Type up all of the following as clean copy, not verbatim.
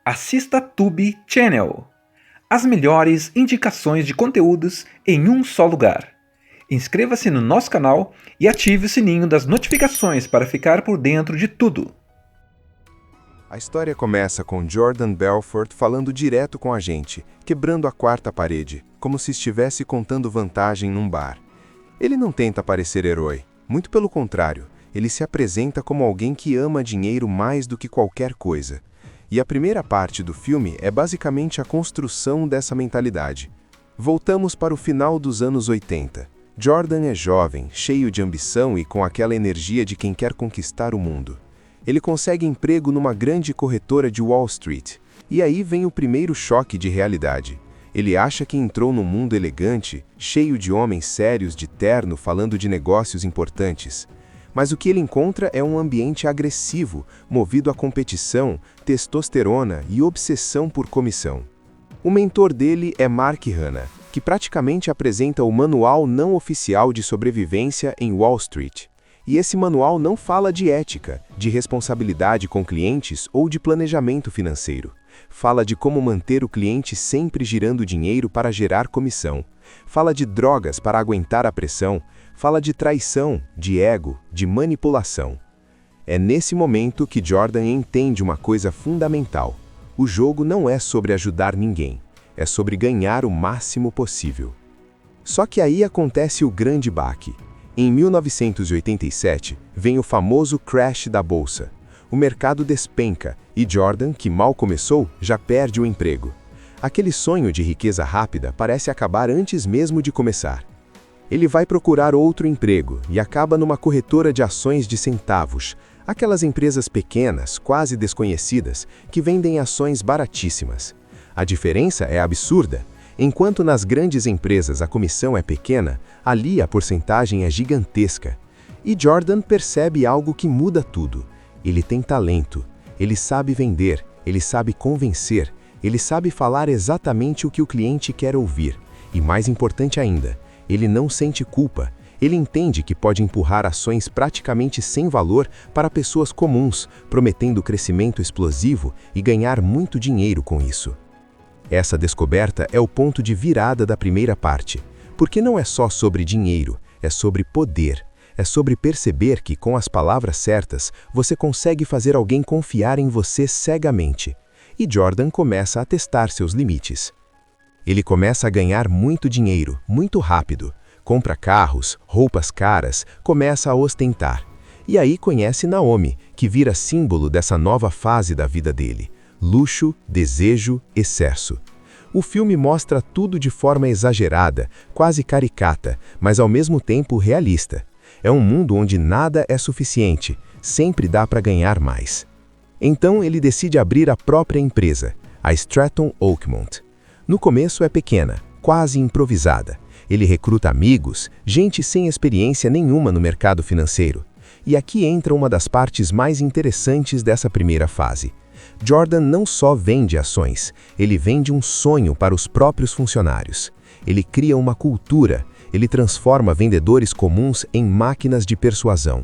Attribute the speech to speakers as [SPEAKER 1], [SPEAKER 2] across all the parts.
[SPEAKER 1] Assista Tube Channel. As melhores indicações de conteúdos em um só lugar. Inscreva-se no nosso canal e ative o sininho das notificações para ficar por dentro de tudo.
[SPEAKER 2] A história começa com Jordan Belfort falando direto com a gente, quebrando a quarta parede, como se estivesse contando vantagem num bar. Ele não tenta parecer herói, muito pelo contrário, ele se apresenta como alguém que ama dinheiro mais do que qualquer coisa. E a primeira parte do filme é basicamente a construção dessa mentalidade. Voltamos para o final dos anos 80. Jordan é jovem, cheio de ambição e com aquela energia de quem quer conquistar o mundo. Ele consegue emprego numa grande corretora de Wall Street. E aí vem o primeiro choque de realidade. Ele acha que entrou num mundo elegante, cheio de homens sérios de terno falando de negócios importantes. Mas o que ele encontra é um ambiente agressivo, movido a competição, testosterona e obsessão por comissão. O mentor dele é Mark Hanna, que praticamente apresenta o manual não oficial de sobrevivência em Wall Street. E esse manual não fala de ética, de responsabilidade com clientes ou de planejamento financeiro. Fala de como manter o cliente sempre girando dinheiro para gerar comissão. Fala de drogas para aguentar a pressão. Fala de traição, de ego, de manipulação. É nesse momento que Jordan entende uma coisa fundamental. O jogo não é sobre ajudar ninguém, é sobre ganhar o máximo possível. Só que aí acontece o grande baque. Em 1987, vem o famoso crash da bolsa. O mercado despenca e Jordan, que mal começou, já perde o emprego. Aquele sonho de riqueza rápida parece acabar antes mesmo de começar. Ele vai procurar outro emprego e acaba numa corretora de ações de centavos, aquelas empresas pequenas, quase desconhecidas, que vendem ações baratíssimas. A diferença é absurda. Enquanto nas grandes empresas a comissão é pequena, ali a porcentagem é gigantesca. E Jordan percebe algo que muda tudo. Ele tem talento, ele sabe vender, ele sabe convencer, ele sabe falar exatamente o que o cliente quer ouvir. E mais importante ainda, ele não sente culpa. Ele entende que pode empurrar ações praticamente sem valor para pessoas comuns, prometendo crescimento explosivo e ganhar muito dinheiro com isso. Essa descoberta é o ponto de virada da primeira parte, porque não é só sobre dinheiro, é sobre poder. É sobre perceber que, com as palavras certas, você consegue fazer alguém confiar em você cegamente. E Jordan começa a testar seus limites. Ele começa a ganhar muito dinheiro, muito rápido. Compra carros, roupas caras, começa a ostentar. E aí conhece Naomi, que vira símbolo dessa nova fase da vida dele. Luxo, desejo, excesso. O filme mostra tudo de forma exagerada, quase caricata, mas ao mesmo tempo realista. É um mundo onde nada é suficiente, sempre dá para ganhar mais. Então ele decide abrir a própria empresa, a Stratton Oakmont. No começo é pequena, quase improvisada. Ele recruta amigos, gente sem experiência nenhuma no mercado financeiro. E aqui entra uma das partes mais interessantes dessa primeira fase. Jordan não só vende ações, ele vende um sonho para os próprios funcionários. Ele cria uma cultura, ele transforma vendedores comuns em máquinas de persuasão.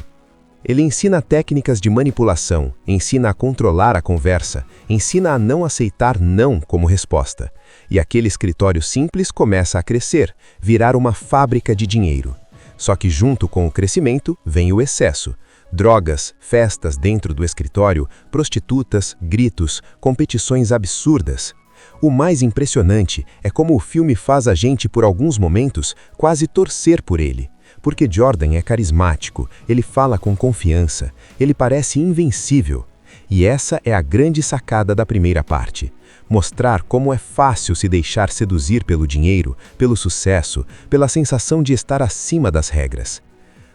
[SPEAKER 2] Ele ensina técnicas de manipulação, ensina a controlar a conversa, ensina a não aceitar não como resposta. E aquele escritório simples começa a crescer, virar uma fábrica de dinheiro. Só que junto com o crescimento vem o excesso. Drogas, festas dentro do escritório, prostitutas, gritos, competições absurdas. O mais impressionante é como o filme faz a gente, por alguns momentos, quase torcer por ele. Porque Jordan é carismático, ele fala com confiança, ele parece invencível. E essa é a grande sacada da primeira parte. Mostrar como é fácil se deixar seduzir pelo dinheiro, pelo sucesso, pela sensação de estar acima das regras.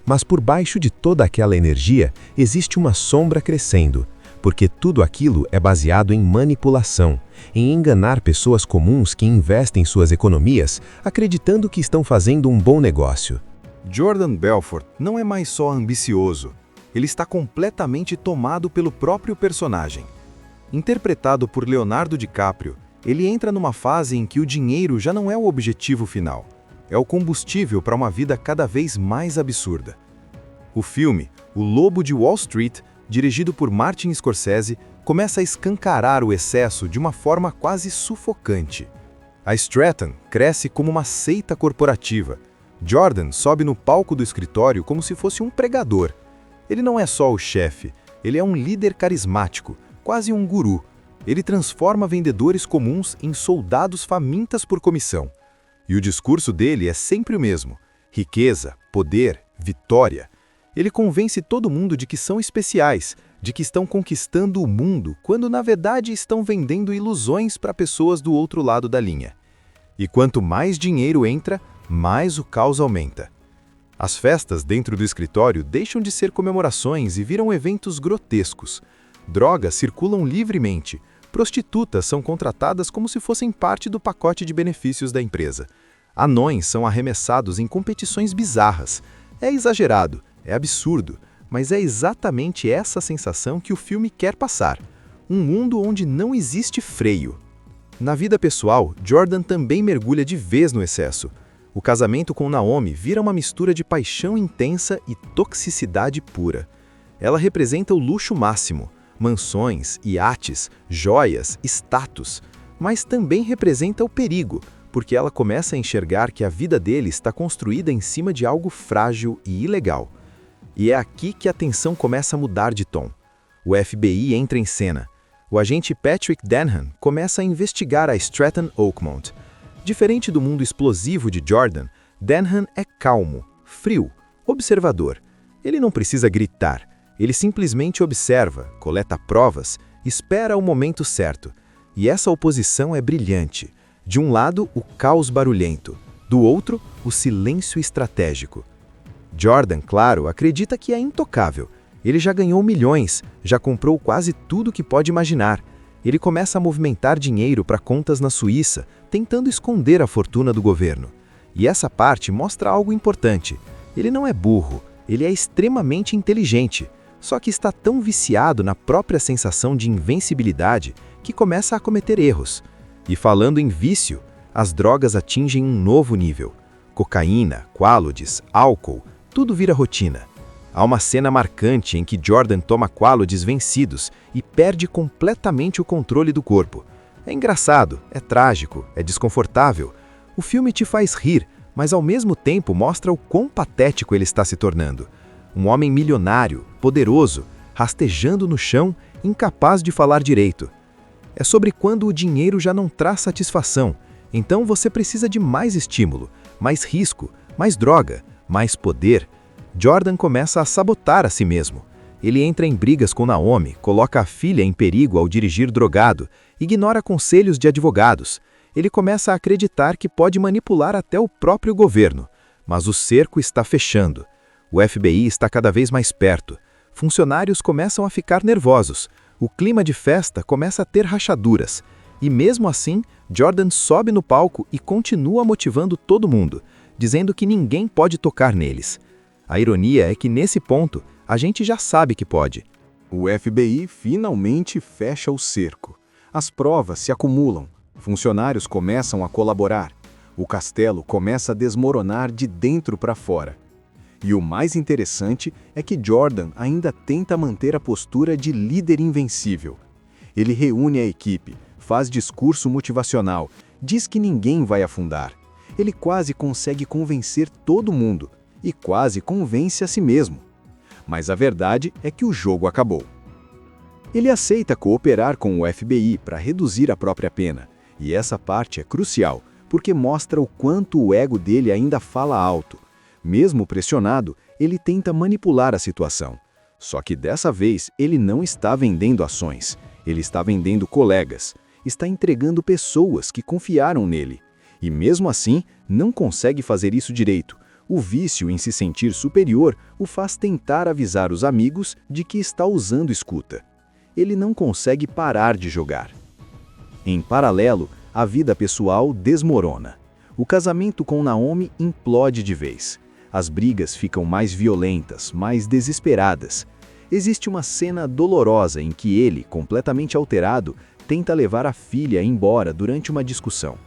[SPEAKER 2] Mas por baixo de toda aquela energia, existe uma sombra crescendo, porque tudo aquilo é baseado em manipulação, em enganar pessoas comuns que investem suas economias acreditando que estão fazendo um bom negócio.
[SPEAKER 3] Jordan Belfort não é mais só ambicioso, ele está completamente tomado pelo próprio personagem. Interpretado por Leonardo DiCaprio, ele entra numa fase em que o dinheiro já não é o objetivo final, é o combustível para uma vida cada vez mais absurda. O filme, O Lobo de Wall Street, dirigido por Martin Scorsese, começa a escancarar o excesso de uma forma quase sufocante. A Stratton cresce como uma seita corporativa. Jordan sobe no palco do escritório como se fosse um pregador. Ele não é só o chefe, ele é um líder carismático, quase um guru. Ele transforma vendedores comuns em soldados famintas por comissão. E o discurso dele é sempre o mesmo: riqueza, poder, vitória. Ele convence todo mundo de que são especiais, de que estão conquistando o mundo, quando na verdade estão vendendo ilusões para pessoas do outro lado da linha. E quanto mais dinheiro entra, mais o caos aumenta. As festas dentro do escritório deixam de ser comemorações e viram eventos grotescos. Drogas circulam livremente, prostitutas são contratadas como se fossem parte do pacote de benefícios da empresa. Anões são arremessados em competições bizarras. É exagerado, é absurdo, mas é exatamente essa sensação que o filme quer passar. Um mundo onde não existe freio. Na vida pessoal, Jordan também mergulha de vez no excesso. O casamento com Naomi vira uma mistura de paixão intensa e toxicidade pura. Ela representa o luxo máximo, mansões, iates, joias, status, mas também representa o perigo, porque ela começa a enxergar que a vida dele está construída em cima de algo frágil e ilegal. E é aqui que a tensão começa a mudar de tom. O FBI entra em cena. O agente Patrick Denham começa a investigar a Stratton Oakmont. Diferente do mundo explosivo de Jordan, Denham é calmo, frio, observador. Ele não precisa gritar. Ele simplesmente observa, coleta provas, espera o momento certo. E essa oposição é brilhante. De um lado, o caos barulhento. Do outro, o silêncio estratégico. Jordan, claro, acredita que é intocável. Ele já ganhou milhões, já comprou quase tudo que pode imaginar. Ele começa a movimentar dinheiro para contas na Suíça, tentando esconder a fortuna do governo. E essa parte mostra algo importante. Ele não é burro, ele é extremamente inteligente, só que está tão viciado na própria sensação de invencibilidade que começa a cometer erros. E falando em vício, as drogas atingem um novo nível. Cocaína, quaaludes, álcool, tudo vira rotina. Há uma cena marcante em que Jordan toma quaaludes vencidos e perde completamente o controle do corpo. É engraçado, é trágico, é desconfortável. O filme te faz rir, mas ao mesmo tempo mostra o quão patético ele está se tornando. Um homem milionário, poderoso, rastejando no chão, incapaz de falar direito. É sobre quando o dinheiro já não traz satisfação, então você precisa de mais estímulo, mais risco, mais droga, mais poder. Jordan começa a sabotar a si mesmo. Ele entra em brigas com Naomi, coloca a filha em perigo ao dirigir drogado, ignora conselhos de advogados. Ele começa a acreditar que pode manipular até o próprio governo. Mas o cerco está fechando. O FBI está cada vez mais perto. Funcionários começam a ficar nervosos. O clima de festa começa a ter rachaduras. E mesmo assim, Jordan sobe no palco e continua motivando todo mundo, dizendo que ninguém pode tocar neles. A ironia é que nesse ponto, a gente já sabe que pode.
[SPEAKER 2] O FBI finalmente fecha o cerco. As provas se acumulam. Funcionários começam a colaborar. O castelo começa a desmoronar de dentro para fora. E o mais interessante é que Jordan ainda tenta manter a postura de líder invencível. Ele reúne a equipe, faz discurso motivacional, diz que ninguém vai afundar. Ele quase consegue convencer todo mundo e quase convence a si mesmo. Mas a verdade é que o jogo acabou. Ele aceita cooperar com o FBI para reduzir a própria pena, e essa parte é crucial, porque mostra o quanto o ego dele ainda fala alto. Mesmo pressionado, ele tenta manipular a situação. Só que dessa vez ele não está vendendo ações, ele está vendendo colegas, está entregando pessoas que confiaram nele. E mesmo assim, não consegue fazer isso direito. O vício em se sentir superior o faz tentar avisar os amigos de que está usando escuta. Ele não consegue parar de jogar. Em paralelo, a vida pessoal desmorona. O casamento com Naomi implode de vez. As brigas ficam mais violentas, mais desesperadas. Existe uma cena dolorosa em que ele, completamente alterado, tenta levar a filha embora durante uma discussão.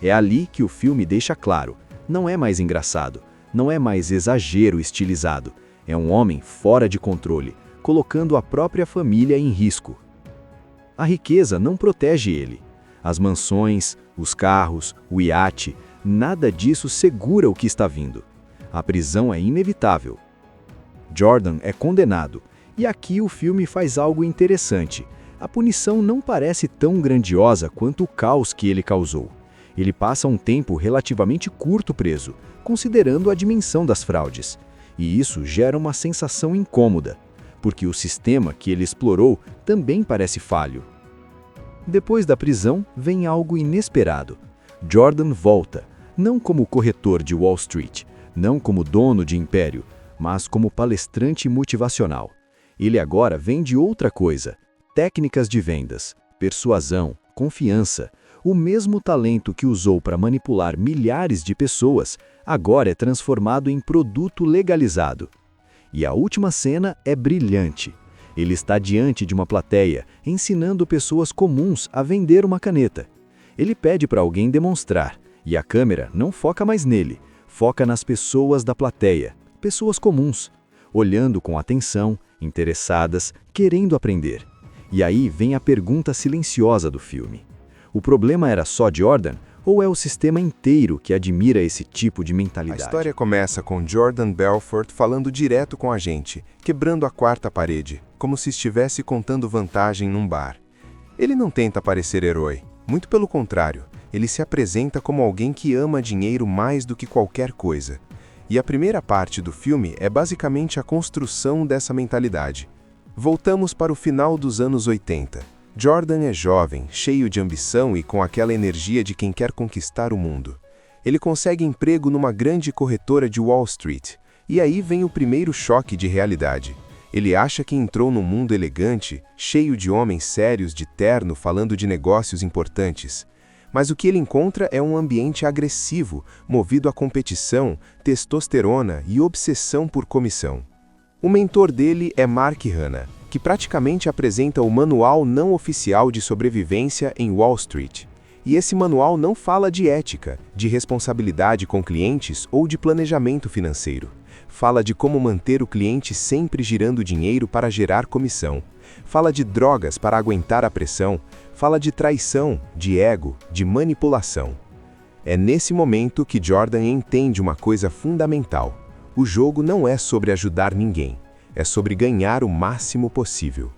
[SPEAKER 2] É ali que o filme deixa claro, não é mais engraçado, não é mais exagero estilizado. É um homem fora de controle,
[SPEAKER 3] colocando a própria família em risco. A riqueza não protege ele. As mansões, os carros, o iate, nada disso segura o que está vindo. A prisão é inevitável. Jordan é condenado, e aqui o filme faz algo interessante. A punição não parece tão grandiosa quanto o caos que ele causou. Ele passa um tempo relativamente curto preso, considerando a dimensão das fraudes. E isso gera uma sensação incômoda, porque o sistema que ele explorou também parece falho. Depois da prisão, vem algo inesperado. Jordan volta, não como corretor de Wall Street, não como dono de império, mas como palestrante motivacional. Ele agora vende outra coisa: técnicas de vendas, persuasão, confiança. O mesmo talento que usou para manipular milhares de pessoas, agora é transformado em produto legalizado. E a última cena é brilhante. Ele está diante de uma plateia, ensinando pessoas comuns a vender uma caneta. Ele pede para alguém demonstrar, e a câmera não foca mais nele, foca nas pessoas da plateia, pessoas comuns, olhando com atenção, interessadas, querendo aprender. E aí vem a pergunta silenciosa do filme. O problema era só Jordan, ou é o sistema inteiro que admira esse tipo de mentalidade?
[SPEAKER 2] A história começa com Jordan Belfort falando direto com a gente, quebrando a quarta parede, como se estivesse contando vantagem num bar. Ele não tenta parecer herói, muito pelo contrário, ele se apresenta como alguém que ama dinheiro mais do que qualquer coisa. E a primeira parte do filme é basicamente a construção dessa mentalidade. Voltamos para o final dos anos 80. Jordan é jovem, cheio de ambição e com aquela energia de quem quer conquistar o mundo. Ele consegue emprego numa grande corretora de Wall Street, e aí vem o primeiro choque de realidade. Ele acha que entrou num mundo elegante, cheio de homens sérios de terno falando de negócios importantes. Mas o que ele encontra é um ambiente agressivo, movido a competição, testosterona e obsessão por comissão. O mentor dele é Mark Hanna, que praticamente apresenta o manual não oficial de sobrevivência em Wall Street. E esse manual não fala de ética, de responsabilidade com clientes ou de planejamento financeiro. Fala de como manter o cliente sempre girando dinheiro para gerar comissão. Fala de drogas para aguentar a pressão. Fala de traição, de ego, de manipulação. É nesse momento que Jordan entende uma coisa fundamental. O jogo não é sobre ajudar ninguém. É sobre ganhar o máximo possível.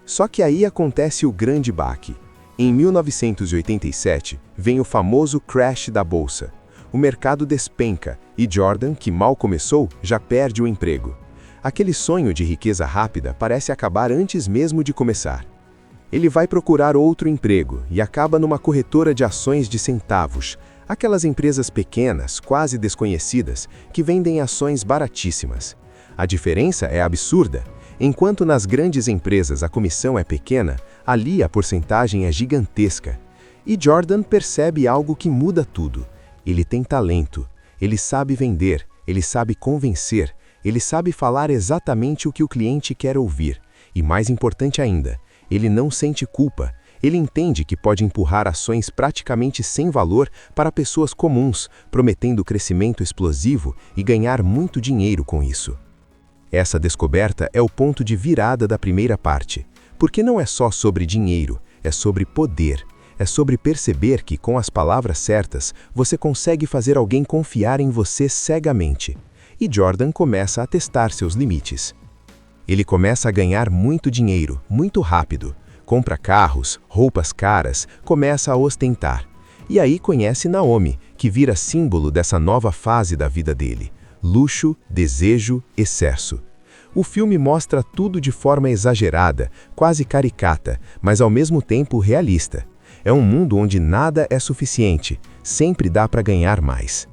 [SPEAKER 2] Só que aí acontece o grande baque. Em 1987, vem o famoso crash da bolsa. O mercado despenca e Jordan, que mal começou, já perde o emprego. Aquele sonho de riqueza rápida parece acabar antes mesmo de começar. Ele vai procurar outro emprego e acaba numa corretora de ações de centavos, aquelas empresas pequenas, quase desconhecidas, que vendem ações baratíssimas. A diferença é absurda. Enquanto nas grandes empresas a comissão é pequena, ali a porcentagem é gigantesca. E Jordan percebe algo que muda tudo. Ele tem talento, ele sabe vender, ele sabe convencer, ele sabe falar exatamente o que o cliente quer ouvir. E mais importante ainda, ele não sente culpa. Ele entende que pode empurrar ações praticamente sem valor para pessoas comuns, prometendo crescimento explosivo e ganhar muito dinheiro com isso. Essa descoberta é o ponto de virada da primeira parte, porque não é só sobre dinheiro, é sobre poder, é sobre perceber que com as palavras certas você consegue fazer alguém confiar em você cegamente. E Jordan começa a testar seus limites. Ele começa a ganhar muito dinheiro, muito rápido, compra carros, roupas caras, começa a ostentar. E aí conhece Naomi, que vira símbolo dessa nova fase da vida dele. Luxo, desejo, excesso. O filme mostra tudo de forma exagerada, quase caricata, mas ao mesmo tempo realista. É um mundo onde nada é suficiente, sempre dá para ganhar mais.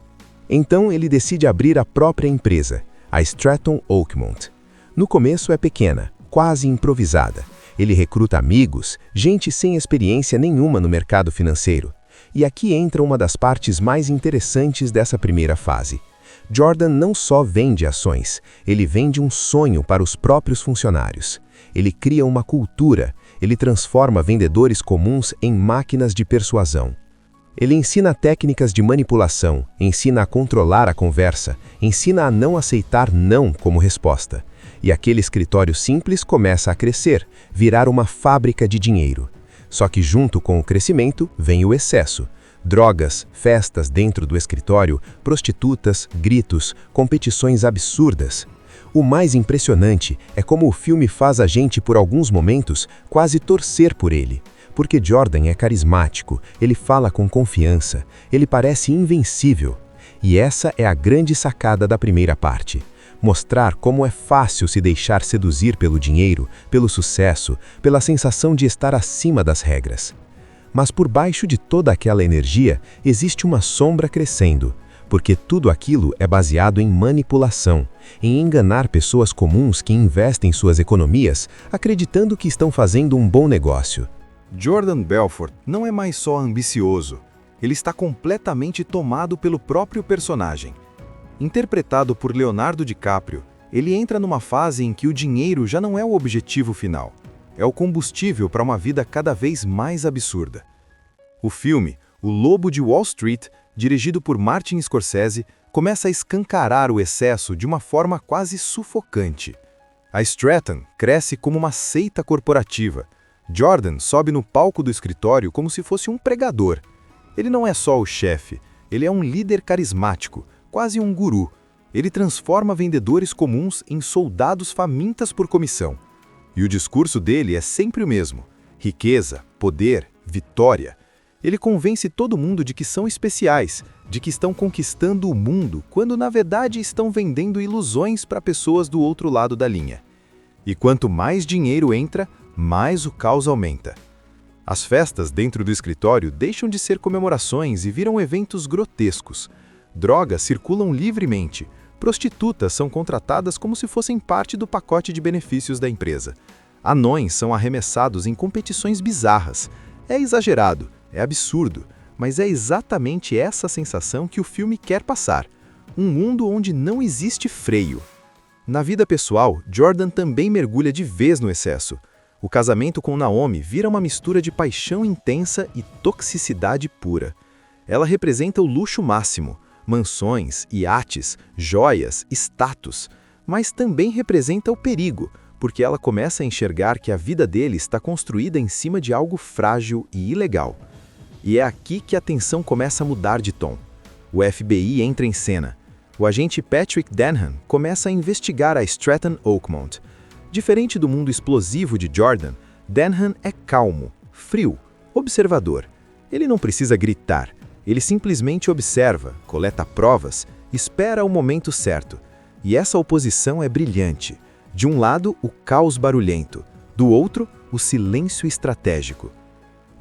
[SPEAKER 2] Então ele decide abrir a própria empresa, a Stratton Oakmont. No começo é pequena, quase improvisada. Ele recruta amigos, gente sem experiência nenhuma no mercado financeiro. E aqui entra uma das partes mais interessantes dessa primeira fase. Jordan não só vende ações, ele vende um sonho para os próprios funcionários. Ele cria uma cultura, ele transforma vendedores comuns em máquinas de persuasão. Ele ensina técnicas de manipulação, ensina a controlar a conversa, ensina a não aceitar não como resposta. E aquele escritório simples começa a crescer, virar uma fábrica de dinheiro. Só que junto com o crescimento vem o excesso. Drogas, festas dentro do escritório, prostitutas, gritos, competições absurdas. O mais impressionante é como o filme faz a gente, por alguns momentos, quase torcer por ele. Porque Jordan é carismático, ele fala com confiança, ele parece invencível. E essa é a grande sacada da primeira parte. Mostrar como é fácil se deixar seduzir pelo dinheiro, pelo sucesso, pela sensação de estar acima das regras. Mas por baixo de toda aquela energia, existe uma sombra crescendo, porque tudo aquilo é baseado em manipulação, em enganar pessoas comuns que investem suas economias acreditando que estão fazendo um bom negócio.
[SPEAKER 3] Jordan Belfort não é mais só ambicioso, ele está completamente tomado pelo próprio personagem. Interpretado por Leonardo DiCaprio, ele entra numa fase em que o dinheiro já não é o objetivo final, é o combustível para uma vida cada vez mais absurda. O filme, O Lobo de Wall Street, dirigido por Martin Scorsese, começa a escancarar o excesso de uma forma quase sufocante. A Stratton cresce como uma seita corporativa. Jordan sobe no palco do escritório como se fosse um pregador. Ele não é só o chefe, ele é um líder carismático, quase um guru. Ele transforma vendedores comuns em soldados famintas por comissão. E o discurso dele é sempre o mesmo: riqueza, poder, vitória. Ele convence todo mundo de que são especiais, de que estão conquistando o mundo, quando na verdade estão vendendo ilusões para pessoas do outro lado da linha. E quanto mais dinheiro entra, mais o caos aumenta. As festas dentro do escritório deixam de ser comemorações e viram eventos grotescos. Drogas circulam livremente. Prostitutas são contratadas como se fossem parte do pacote de benefícios da empresa. Anões são arremessados em competições bizarras. É exagerado, é absurdo, mas é exatamente essa sensação que o filme quer passar. Um mundo onde não existe freio. Na vida pessoal, Jordan também mergulha de vez no excesso. O casamento com Naomi vira uma mistura de paixão intensa e toxicidade pura. Ela representa o luxo máximo, mansões, iates, joias, status, mas também representa o perigo, porque ela começa a enxergar que a vida dele está construída em cima de algo frágil e ilegal. E é aqui que a tensão começa a mudar de tom. O FBI entra em cena. O agente Patrick Denham começa a investigar a Stratton Oakmont. Diferente do mundo explosivo de Jordan, Denham é calmo, frio, observador. Ele não precisa gritar. Ele simplesmente observa, coleta provas, espera o momento certo. E essa oposição é brilhante. De um lado, o caos barulhento. Do outro, o silêncio estratégico.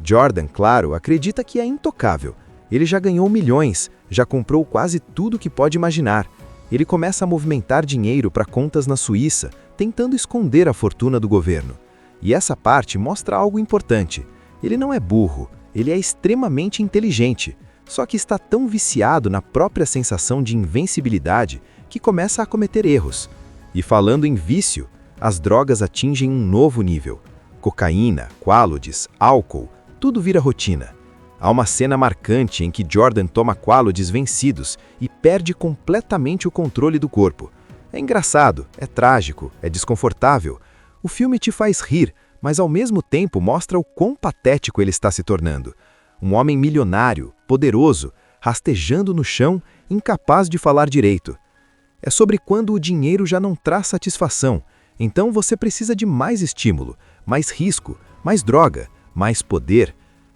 [SPEAKER 3] Jordan, claro, acredita que é intocável. Ele já ganhou milhões, já comprou quase tudo que pode imaginar. Ele começa a movimentar dinheiro para contas na Suíça, tentando esconder a fortuna do governo. E essa parte mostra algo importante. Ele não é burro, ele é extremamente inteligente. Só que está tão viciado na própria sensação de invencibilidade que começa a cometer erros. E falando em vício, as drogas atingem um novo nível. Cocaína, quaaludes, álcool, tudo vira rotina. Há uma cena marcante em que Jordan toma quaaludes vencidos e perde completamente o controle do corpo. É engraçado, é trágico, é desconfortável. O filme te faz rir, mas ao mesmo tempo mostra o quão patético ele está se tornando. Um homem milionário, poderoso, rastejando no chão, incapaz de falar direito. É sobre quando o dinheiro já não traz satisfação, então você precisa de mais estímulo, mais risco, mais droga, mais poder.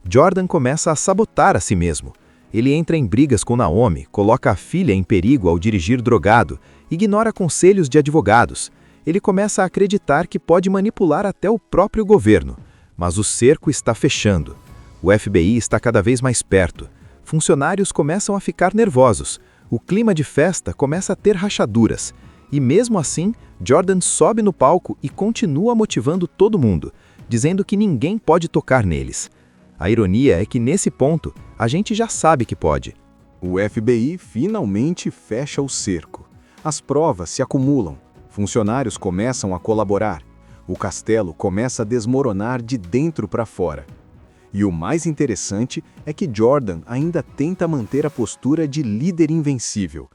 [SPEAKER 3] Jordan começa a sabotar a si mesmo. Ele entra em brigas com Naomi, coloca a filha em perigo ao dirigir drogado, ignora conselhos de advogados. Ele começa a acreditar que pode manipular até o próprio governo. Mas o cerco está fechando. O FBI está cada vez mais perto. Funcionários começam a ficar nervosos. O clima de festa começa a ter rachaduras. E mesmo assim, Jordan sobe no palco e continua motivando todo mundo, dizendo que ninguém pode tocar neles. A ironia é que nesse ponto, a gente já sabe que pode.
[SPEAKER 4] O FBI finalmente fecha o cerco. As provas se acumulam. Funcionários começam a colaborar. O castelo começa a desmoronar de dentro para fora. E o mais interessante é que Jordan ainda tenta manter a postura de líder invencível.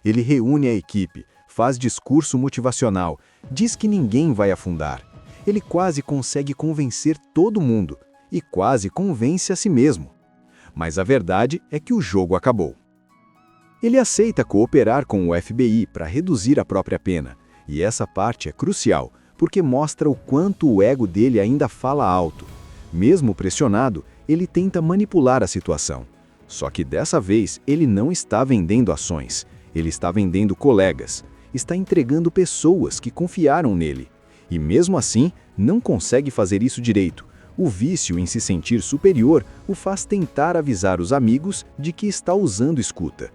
[SPEAKER 4] Ele reúne a equipe, faz discurso motivacional, diz que ninguém vai afundar. Ele quase consegue convencer todo mundo e quase convence a si mesmo. Mas a verdade é que o jogo acabou. Ele aceita cooperar com o FBI para reduzir a própria pena, e essa parte é crucial, porque mostra o quanto o ego dele ainda fala alto. Mesmo pressionado, ele tenta manipular a situação. Só que dessa vez ele não está vendendo ações, ele está vendendo colegas, está entregando pessoas que confiaram nele. E mesmo assim, não consegue fazer isso direito. O vício em se sentir superior o faz tentar avisar os amigos de que está usando escuta.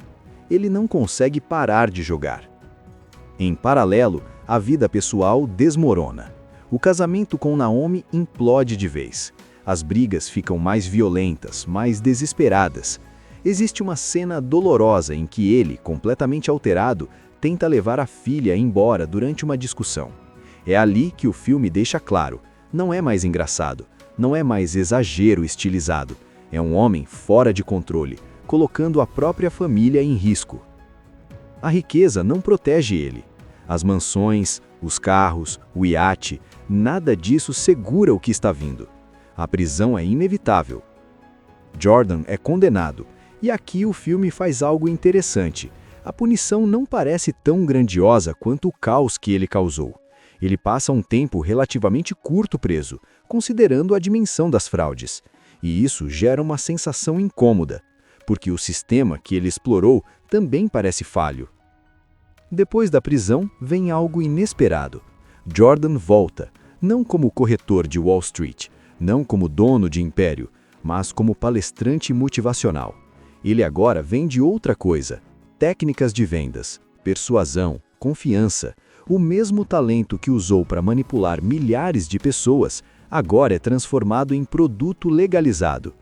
[SPEAKER 4] Ele não consegue parar de jogar. Em paralelo, a vida pessoal desmorona. O casamento com Naomi implode de vez. As brigas ficam mais violentas, mais desesperadas. Existe uma cena dolorosa em que ele, completamente alterado, tenta levar a filha embora durante uma discussão. É ali que o filme deixa claro, não é mais engraçado, não é mais exagero estilizado. É um homem fora de controle, colocando a própria família em risco. A riqueza não protege ele. As mansões, os carros, o iate, nada disso segura o que está vindo. A prisão é inevitável. Jordan é condenado, e aqui o filme faz algo interessante. A punição não parece tão grandiosa quanto o caos que ele causou. Ele passa um tempo relativamente curto preso, considerando a dimensão das fraudes. E isso gera uma sensação incômoda, porque o sistema que ele explorou também parece falho. Depois da prisão, vem algo inesperado. Jordan volta, não como corretor de Wall Street, não como dono de império, mas como palestrante motivacional. Ele agora vende outra coisa: técnicas de vendas, persuasão, confiança. O mesmo talento que usou para manipular milhares de pessoas, agora é transformado em produto legalizado.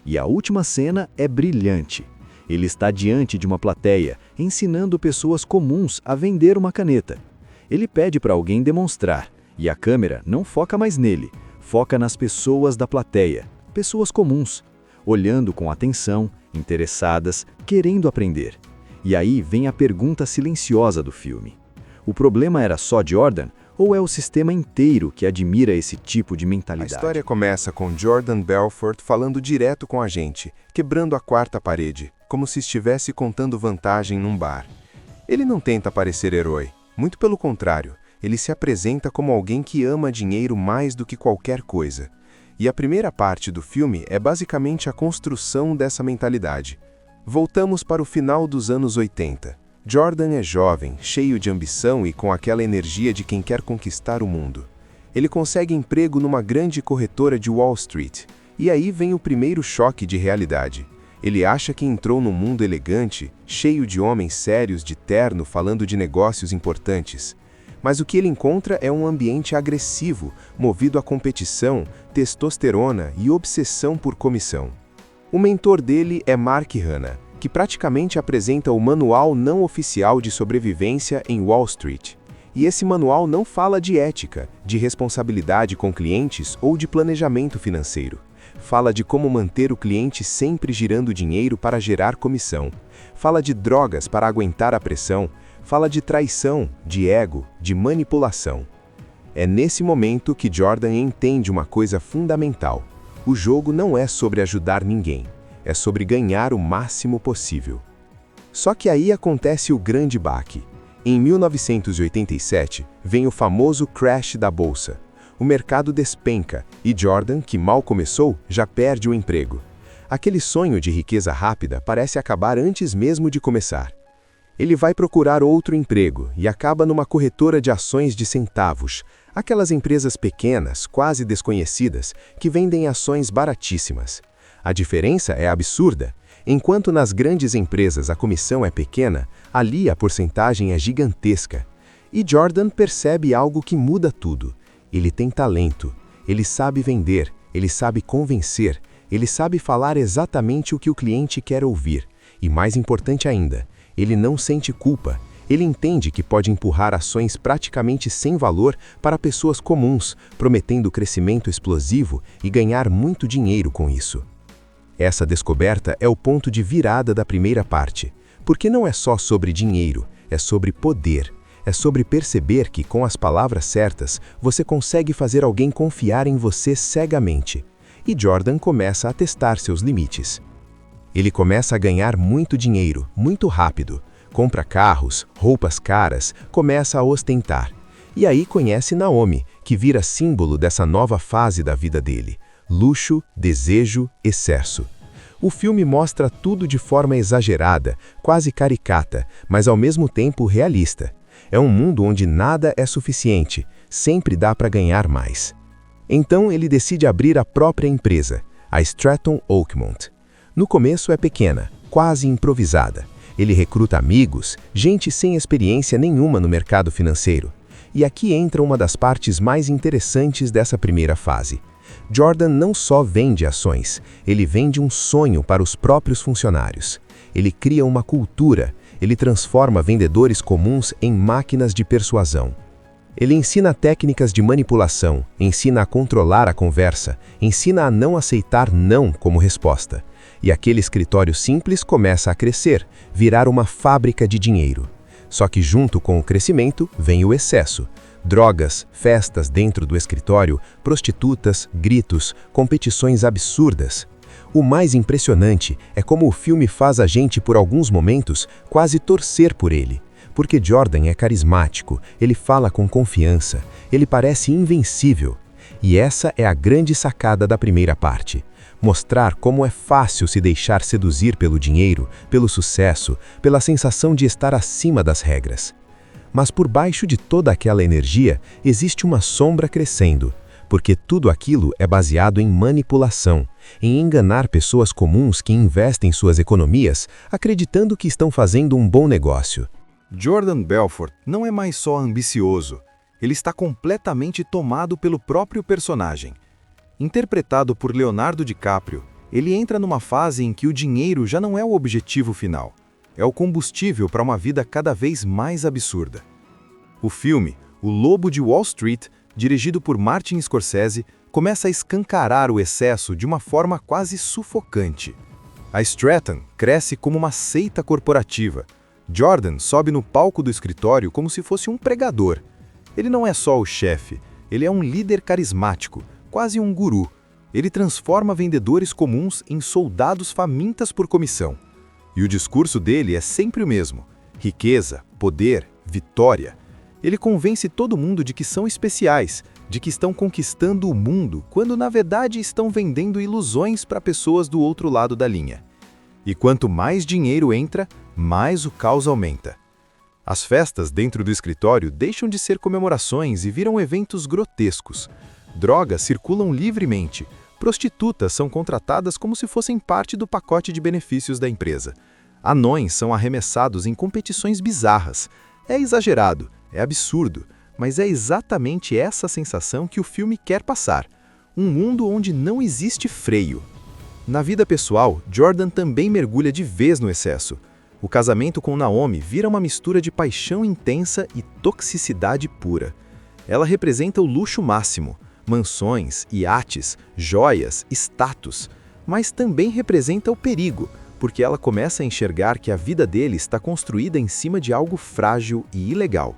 [SPEAKER 4] E a última cena é brilhante. Ele está diante de uma plateia, ensinando pessoas comuns a vender uma caneta. Ele pede para alguém demonstrar, e a câmera não foca mais nele, foca nas pessoas da plateia, pessoas comuns, olhando com atenção, interessadas, querendo aprender. E aí vem a pergunta silenciosa do filme. O problema era só Jordan, ou é o sistema inteiro que admira esse tipo de mentalidade?
[SPEAKER 2] A história começa com Jordan Belfort falando direto com a gente, quebrando a quarta parede, como se estivesse contando vantagem num bar. Ele não tenta parecer herói, muito pelo contrário, ele se apresenta como alguém que ama dinheiro mais do que qualquer coisa. E a primeira parte do filme é basicamente a construção dessa mentalidade. Voltamos para o final dos anos 80. Jordan é jovem, cheio de ambição e com aquela energia de quem quer conquistar o mundo. Ele consegue emprego numa grande corretora de Wall Street, e aí vem o primeiro choque de realidade. Ele acha que entrou num mundo elegante, cheio de homens sérios de terno falando de negócios importantes. Mas o que ele encontra é um ambiente agressivo, movido a competição, testosterona e obsessão por comissão. O mentor dele é Mark Hanna, que praticamente apresenta o manual não oficial de sobrevivência em Wall Street. E esse manual não fala de ética, de responsabilidade com clientes ou de planejamento financeiro. Fala de como manter o cliente sempre girando dinheiro para gerar comissão. Fala de drogas para aguentar a pressão. Fala de traição, de ego, de manipulação. É nesse momento que Jordan entende uma coisa fundamental. O jogo não é sobre ajudar ninguém. É sobre ganhar o máximo possível. Só que aí acontece o grande baque. Em 1987, vem o famoso crash da bolsa. O mercado despenca e Jordan, que mal começou, já perde o emprego. Aquele sonho de riqueza rápida parece acabar antes mesmo de começar. Ele vai procurar outro emprego e acaba numa corretora de ações de centavos, aquelas empresas pequenas, quase desconhecidas, que vendem ações baratíssimas. A diferença é absurda. Enquanto nas grandes empresas a comissão é pequena, ali a porcentagem é gigantesca. E Jordan percebe algo que muda tudo. Ele tem talento, ele sabe vender, ele sabe convencer, ele sabe falar exatamente o que o cliente quer ouvir. E mais importante ainda, ele não sente culpa. Ele entende que pode empurrar ações praticamente sem valor para pessoas comuns, prometendo crescimento explosivo e ganhar muito dinheiro com isso. Essa descoberta é o ponto de virada da primeira parte, porque não é só sobre dinheiro, é sobre poder, É sobre perceber que, com as palavras certas, você consegue fazer alguém confiar em você cegamente. E Jordan começa a testar seus limites. Ele começa a ganhar muito dinheiro, muito rápido. Compra carros, roupas caras, começa a ostentar. E aí conhece Naomi, que vira símbolo dessa nova fase da vida dele. Luxo, desejo, excesso. O filme mostra tudo de forma exagerada, quase caricata, mas ao mesmo tempo realista. É um mundo onde nada é suficiente, sempre dá para ganhar mais. Então ele decide abrir a própria empresa, a Stratton Oakmont. No começo é pequena, quase improvisada. Ele recruta amigos, gente sem experiência nenhuma no mercado financeiro. E aqui entra uma das partes mais interessantes dessa primeira fase. Jordan não só vende ações, ele vende um sonho para os próprios funcionários. Ele cria uma cultura, ele transforma vendedores comuns em máquinas de persuasão. Ele ensina técnicas de manipulação, ensina a controlar a conversa, ensina a não aceitar não como resposta. E aquele escritório simples começa a crescer, virar uma fábrica de dinheiro. Só que junto com o crescimento vem o excesso. Drogas, festas dentro do escritório, prostitutas, gritos, competições absurdas. O mais impressionante é como o filme faz a gente, por alguns momentos, quase torcer por ele. Porque Jordan é carismático, ele fala com confiança, ele parece invencível. E essa é a grande sacada da primeira parte. Mostrar como é fácil se deixar seduzir pelo dinheiro, pelo sucesso, pela sensação de estar acima das regras. Mas por baixo de toda aquela energia, existe uma sombra crescendo, porque tudo aquilo é baseado em manipulação, em enganar pessoas comuns que investem suas economias acreditando que estão fazendo um bom negócio.
[SPEAKER 3] Jordan Belfort não é mais só ambicioso, ele está completamente tomado pelo próprio personagem. Interpretado por Leonardo DiCaprio, ele entra numa fase em que o dinheiro já não é o objetivo final, é o combustível para uma vida cada vez mais absurda. O filme, O Lobo de Wall Street, dirigido por Martin Scorsese, começa a escancarar o excesso de uma forma quase sufocante. A Stratton cresce como uma seita corporativa. Jordan sobe no palco do escritório como se fosse um pregador. Ele não é só o chefe, ele é um líder carismático, quase um guru. Ele transforma vendedores comuns em soldados famintas por comissão. E o discurso dele é sempre o mesmo: riqueza, poder, vitória. Ele convence todo mundo de que são especiais, de que estão conquistando o mundo, quando na verdade estão vendendo ilusões para pessoas do outro lado da linha. E quanto mais dinheiro entra, mais o caos aumenta. As festas dentro do escritório deixam de ser comemorações e viram eventos grotescos. Drogas circulam livremente. Prostitutas são contratadas como se fossem parte do pacote de benefícios da empresa. Anões são arremessados em competições bizarras. É exagerado, é absurdo, mas é exatamente essa sensação que o filme quer passar. Um mundo onde não existe freio. Na vida pessoal, Jordan também mergulha de vez no excesso. O casamento com Naomi vira uma mistura de paixão intensa e toxicidade pura. Ela representa o luxo máximo, mansões, iates, joias, status, mas também representa o perigo, porque ela começa a enxergar que a vida dele está construída em cima de algo frágil e ilegal.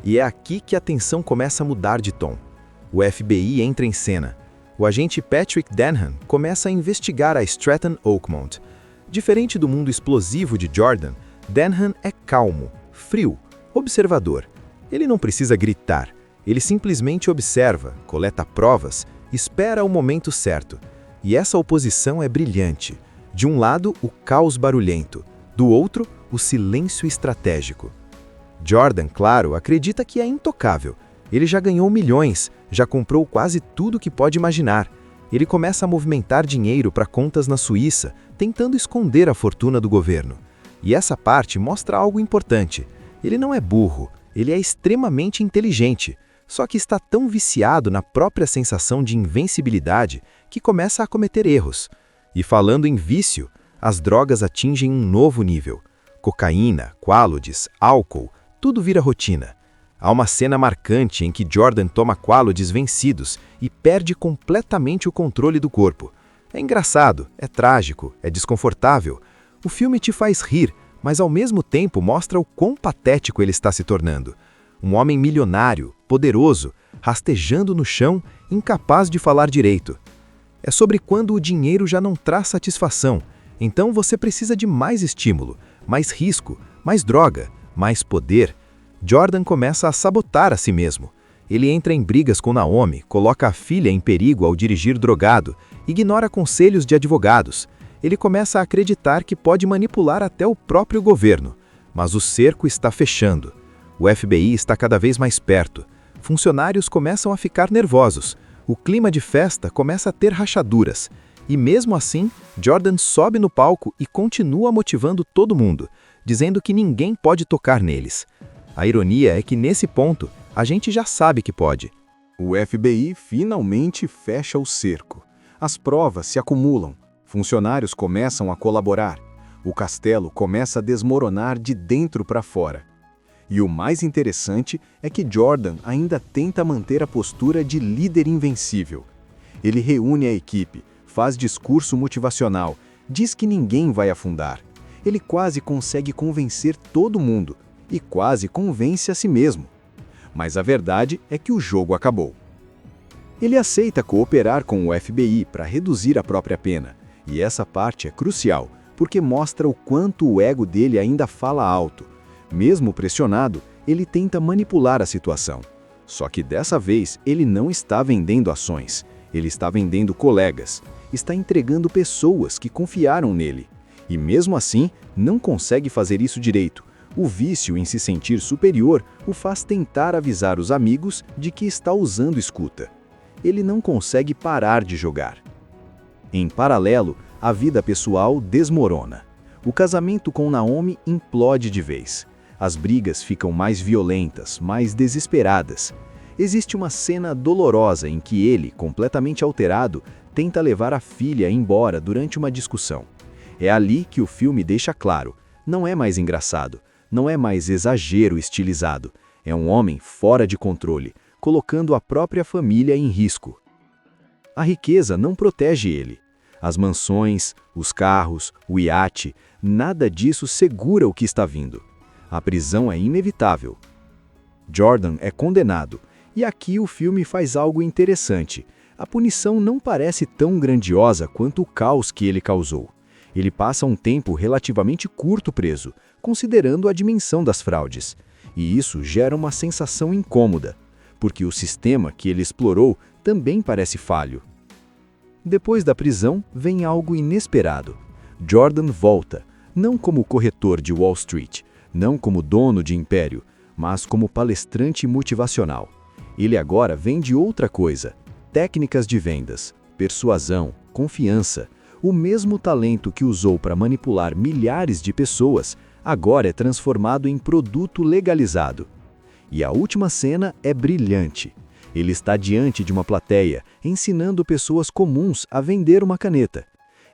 [SPEAKER 3] E é aqui que a tensão começa a mudar de tom. O FBI entra em cena. O agente Patrick Denham começa a investigar a Stratton Oakmont. Diferente do mundo explosivo de Jordan, Denham é calmo, frio, observador. Ele não precisa gritar, ele simplesmente observa, coleta provas, espera o momento certo. E essa oposição é brilhante. De um lado, o caos barulhento, do outro, o silêncio estratégico. Jordan, claro, acredita que é intocável. Ele já ganhou milhões, já comprou quase tudo que pode imaginar. Ele começa a movimentar dinheiro para contas na Suíça, tentando esconder a fortuna do governo. E essa parte mostra algo importante. Ele não é burro, ele é extremamente inteligente, só que está tão viciado na própria sensação de invencibilidade que começa a cometer erros. E falando em vício, as drogas atingem um novo nível. Cocaína, quaaludes, álcool, tudo vira rotina. Há uma cena marcante em que Jordan toma quaaludes vencidos e perde completamente o controle do corpo. É engraçado, é trágico, é desconfortável. O filme te faz rir, mas ao mesmo tempo mostra o quão patético ele está se tornando. Um homem milionário, poderoso, rastejando no chão, incapaz de falar direito. É sobre quando o dinheiro já não traz satisfação, então você precisa de mais estímulo, mais risco, mais droga, mais poder. Jordan começa a sabotar a si mesmo. Ele entra em brigas com Naomi, coloca a filha em perigo ao dirigir drogado, ignora conselhos de advogados. Ele começa a acreditar que pode manipular até o próprio governo. Mas o cerco está fechando. O FBI está cada vez mais perto. Funcionários começam a ficar nervosos. O clima de festa começa a ter rachaduras. E mesmo assim, Jordan sobe no palco e continua motivando todo mundo, dizendo que ninguém pode tocar neles. A ironia é que nesse ponto, a gente já sabe que pode.
[SPEAKER 4] O FBI finalmente fecha o cerco. As provas se acumulam. Funcionários começam a colaborar. O castelo começa a desmoronar de dentro para fora. E o mais interessante é que Jordan ainda tenta manter a postura de líder invencível. Ele reúne a equipe, faz discurso motivacional, diz que ninguém vai afundar. Ele quase consegue convencer todo mundo e quase convence a si mesmo. Mas a verdade é que o jogo acabou. Ele aceita cooperar com o FBI para reduzir a própria pena, e essa parte é crucial, porque mostra o quanto o ego dele ainda fala alto. Mesmo pressionado, ele tenta manipular a situação. Só que dessa vez ele não está vendendo ações, ele está vendendo colegas, está entregando pessoas que confiaram nele. E mesmo assim, não consegue fazer isso direito. O vício em se sentir superior o faz tentar avisar os amigos de que está usando escuta. Ele não consegue parar de jogar. Em paralelo, a vida pessoal desmorona. O casamento com Naomi implode de vez. As brigas ficam mais violentas, mais desesperadas. Existe uma cena dolorosa em que ele, completamente alterado, tenta levar a filha embora durante uma discussão. É ali que o filme deixa claro, não é mais engraçado, não é mais exagero estilizado, é um homem fora de controle, colocando a própria família em risco. A riqueza não protege ele. As mansões, os carros, o iate, nada disso segura o que está vindo. A prisão é inevitável. Jordan é condenado, e aqui o filme faz algo interessante. A punição não parece tão grandiosa quanto o caos que ele causou. Ele passa um tempo relativamente curto preso, considerando a dimensão das fraudes. E isso gera uma sensação incômoda, porque o sistema que ele explorou também parece falho. Depois da prisão, vem algo inesperado. Jordan volta, não como corretor de Wall Street, não como dono de império, mas como palestrante motivacional. Ele agora vende outra coisa: técnicas de vendas, persuasão, confiança. O mesmo talento que usou para manipular milhares de pessoas, agora é transformado em produto legalizado. E a última cena é brilhante. Ele está diante de uma plateia, ensinando pessoas comuns a vender uma caneta.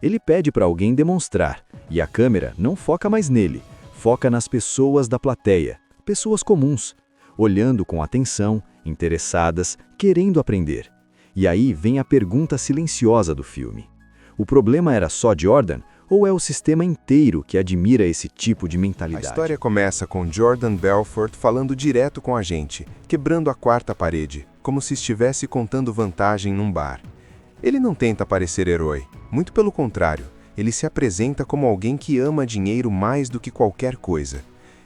[SPEAKER 4] Ele pede para alguém demonstrar, e a câmera não foca mais nele, foca nas pessoas da plateia, pessoas comuns, olhando com atenção, interessadas, querendo aprender. E aí vem a pergunta silenciosa do filme. O problema era só Jordan, ou é o sistema inteiro que admira esse tipo de mentalidade?
[SPEAKER 2] A história começa com Jordan Belfort falando direto com a gente, quebrando a quarta parede, como se estivesse contando vantagem num bar. Ele não tenta parecer herói, muito pelo contrário, ele se apresenta como alguém que ama dinheiro mais do que qualquer coisa.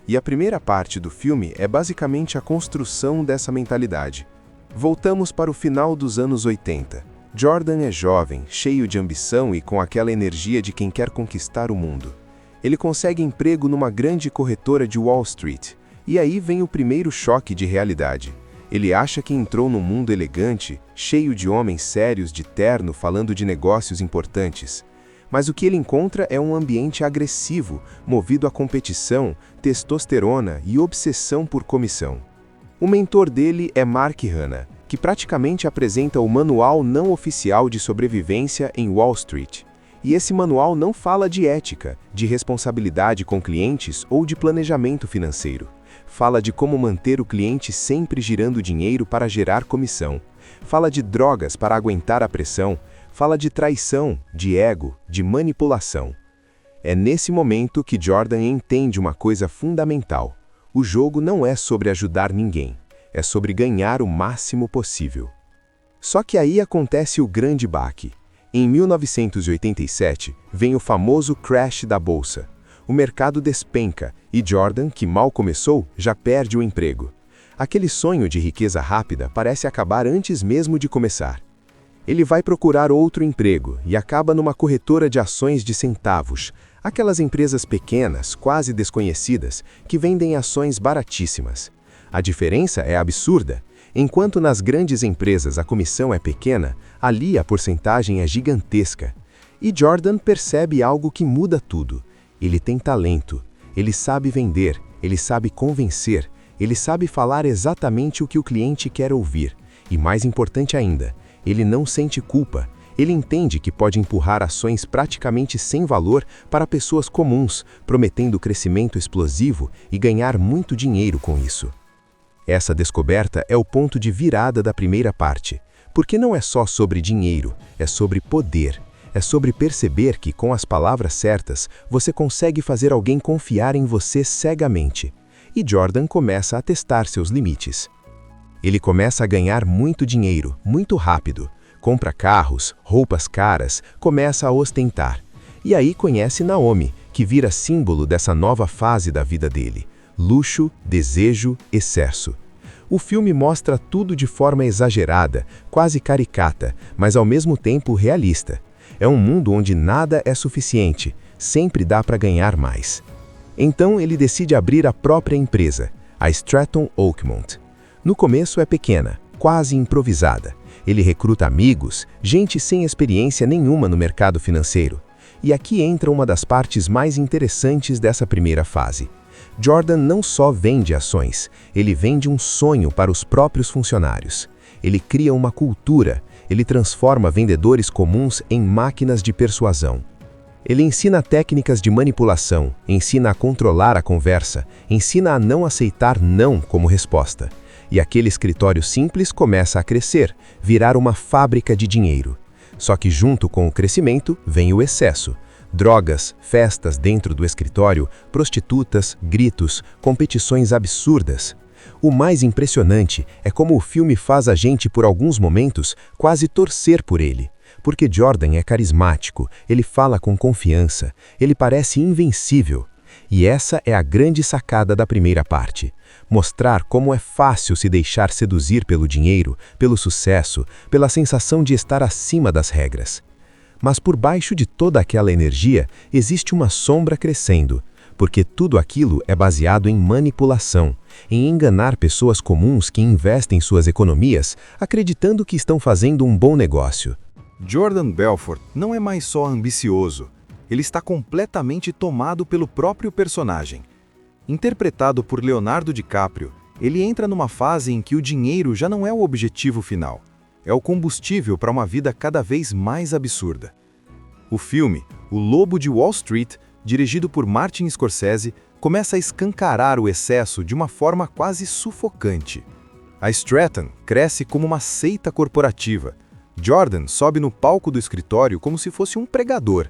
[SPEAKER 2] E a primeira parte do filme é basicamente a construção dessa mentalidade. Voltamos para o final dos anos 80. Jordan é jovem, cheio de ambição e com aquela energia de quem quer conquistar o mundo. Ele consegue emprego numa grande corretora de Wall Street, e aí vem o primeiro choque de realidade. Ele acha que entrou num mundo elegante, cheio de homens sérios de terno falando de negócios importantes. Mas o que ele encontra é um ambiente agressivo, movido a competição, testosterona e obsessão por comissão. O mentor dele é Mark Hanna, que praticamente apresenta o manual não oficial de sobrevivência em Wall Street. E esse manual não fala de ética, de responsabilidade com clientes ou de planejamento financeiro. Fala de como manter o cliente sempre girando dinheiro para gerar comissão. Fala de drogas para aguentar a pressão. Fala de traição, de ego, de manipulação. É nesse momento que Jordan entende uma coisa fundamental. O jogo não é sobre ajudar ninguém, é sobre ganhar o máximo possível. Só que aí acontece o grande baque. Em 1987, vem o famoso crash da bolsa. O mercado despenca e Jordan, que mal começou, já perde o emprego. Aquele sonho de riqueza rápida parece acabar antes mesmo de começar. Ele vai procurar outro emprego e acaba numa corretora de ações de centavos, aquelas empresas pequenas, quase desconhecidas, que vendem ações baratíssimas. A diferença é absurda. Enquanto nas grandes empresas a comissão é pequena, ali a porcentagem é gigantesca. E Jordan percebe algo que muda tudo. Ele tem talento, ele sabe vender, ele sabe convencer, ele sabe falar exatamente o que o cliente quer ouvir. E mais importante ainda, ele não sente culpa. Ele entende que pode empurrar ações praticamente sem valor para pessoas comuns, prometendo crescimento explosivo e ganhar muito dinheiro com isso. Essa descoberta é o ponto de virada da primeira parte, porque não é só sobre dinheiro, é sobre poder. É sobre perceber que, com as palavras certas, você consegue fazer alguém confiar em você cegamente. E Jordan começa a testar seus limites. Ele começa a ganhar muito dinheiro, muito rápido. Compra carros, roupas caras, começa a ostentar. E aí conhece Naomi, que vira símbolo dessa nova fase da vida dele. Luxo, desejo, excesso. O filme mostra tudo de forma exagerada, quase caricata, mas ao mesmo tempo realista. É um mundo onde nada é suficiente, sempre dá para ganhar mais. Então ele decide abrir a própria empresa, a Stratton Oakmont. No começo é pequena, quase improvisada. Ele recruta amigos, gente sem experiência nenhuma no mercado financeiro. E aqui entra uma das partes mais interessantes dessa primeira fase. Jordan não só vende ações, ele vende um sonho para os próprios funcionários. Ele cria uma cultura, ele transforma vendedores comuns em máquinas de persuasão. Ele ensina técnicas de manipulação, ensina a controlar a conversa, ensina a não aceitar não como resposta. E aquele escritório simples começa a crescer, virar uma fábrica de dinheiro. Só que junto com o crescimento vem o excesso. Drogas, festas dentro do escritório, prostitutas, gritos, competições absurdas. O mais impressionante é como o filme faz a gente, por alguns momentos, quase torcer por ele. Porque Jordan é carismático, ele fala com confiança, ele parece invencível. E essa é a grande sacada da primeira parte. Mostrar como é fácil se deixar seduzir pelo dinheiro, pelo sucesso, pela sensação de estar acima das regras. Mas por baixo de toda aquela energia, existe uma sombra crescendo, porque tudo aquilo é baseado em manipulação, em enganar pessoas comuns que investem suas economias acreditando que estão fazendo um bom negócio.
[SPEAKER 3] Jordan Belfort não é mais só ambicioso, ele está completamente tomado pelo próprio personagem. Interpretado por Leonardo DiCaprio, ele entra numa fase em que o dinheiro já não é o objetivo final, é o combustível para uma vida cada vez mais absurda. O filme, O Lobo de Wall Street, dirigido por Martin Scorsese, começa a escancarar o excesso de uma forma quase sufocante. A Stratton cresce como uma seita corporativa. Jordan sobe no palco do escritório como se fosse um pregador.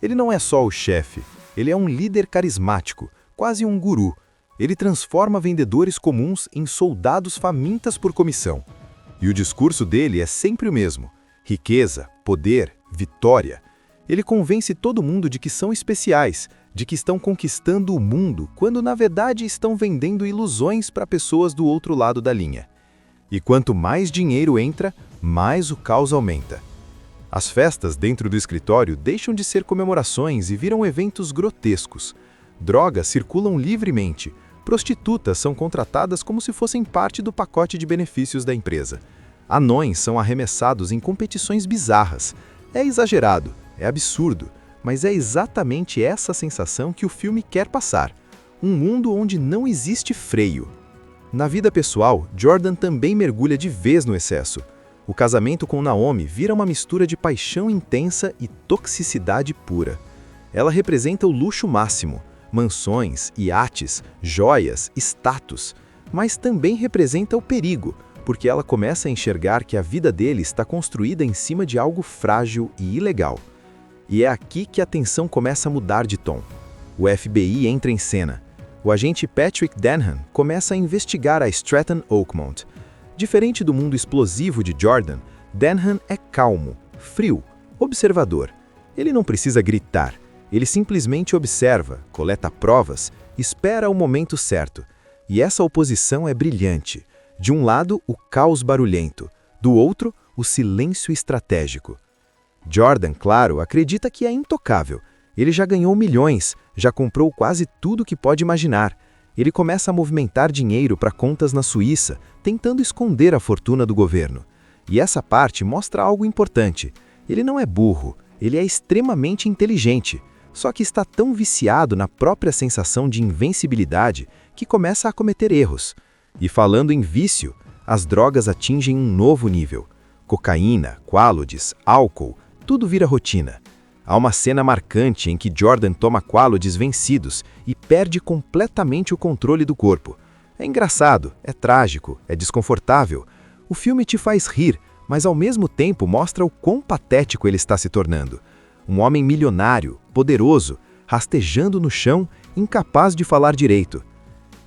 [SPEAKER 3] Ele não é só o chefe, ele é um líder carismático, quase um guru. Ele transforma vendedores comuns em soldados famintas por comissão. E o discurso dele é sempre o mesmo: riqueza, poder, vitória. Ele convence todo mundo de que são especiais, de que estão conquistando o mundo, quando na verdade estão vendendo ilusões para pessoas do outro lado da linha. E quanto mais dinheiro entra, mais o caos aumenta. As festas dentro do escritório deixam de ser comemorações e viram eventos grotescos. Drogas circulam livremente. Prostitutas são contratadas como se fossem parte do pacote de benefícios da empresa. Anões são arremessados em competições bizarras. É exagerado, é absurdo, mas é exatamente essa sensação que o filme quer passar. Um mundo onde não existe freio. Na vida pessoal, Jordan também mergulha de vez no excesso. O casamento com Naomi vira uma mistura de paixão intensa e toxicidade pura. Ela representa o luxo máximo, mansões, iates, joias, status, mas também representa o perigo, porque ela começa a enxergar que a vida dele está construída em cima de algo frágil e ilegal. E é aqui que a tensão começa a mudar de tom. O FBI entra em cena. O agente Patrick Denham começa a investigar a Stratton Oakmont. Diferente do mundo explosivo de Jordan, Denham é calmo, frio, observador. Ele não precisa gritar, ele simplesmente observa, coleta provas, espera o momento certo. E essa oposição é brilhante. De um lado, o caos barulhento, do outro, o silêncio estratégico. Jordan, claro, acredita que é intocável. Ele já ganhou milhões, já comprou quase tudo que pode imaginar. Ele começa a movimentar dinheiro para contas na Suíça, tentando esconder a fortuna do governo. E essa parte mostra algo importante. Ele não é burro, ele é extremamente inteligente, só que está tão viciado na própria sensação de invencibilidade que começa a cometer erros. E falando em vício, as drogas atingem um novo nível. Cocaína, quaaludes, álcool, tudo vira rotina. Há uma cena marcante em que Jordan toma quaaludes vencidos e perde completamente o controle do corpo. É engraçado, é trágico, é desconfortável. O filme te faz rir, mas ao mesmo tempo mostra o quão patético ele está se tornando. Um homem milionário, poderoso, rastejando no chão, incapaz de falar direito.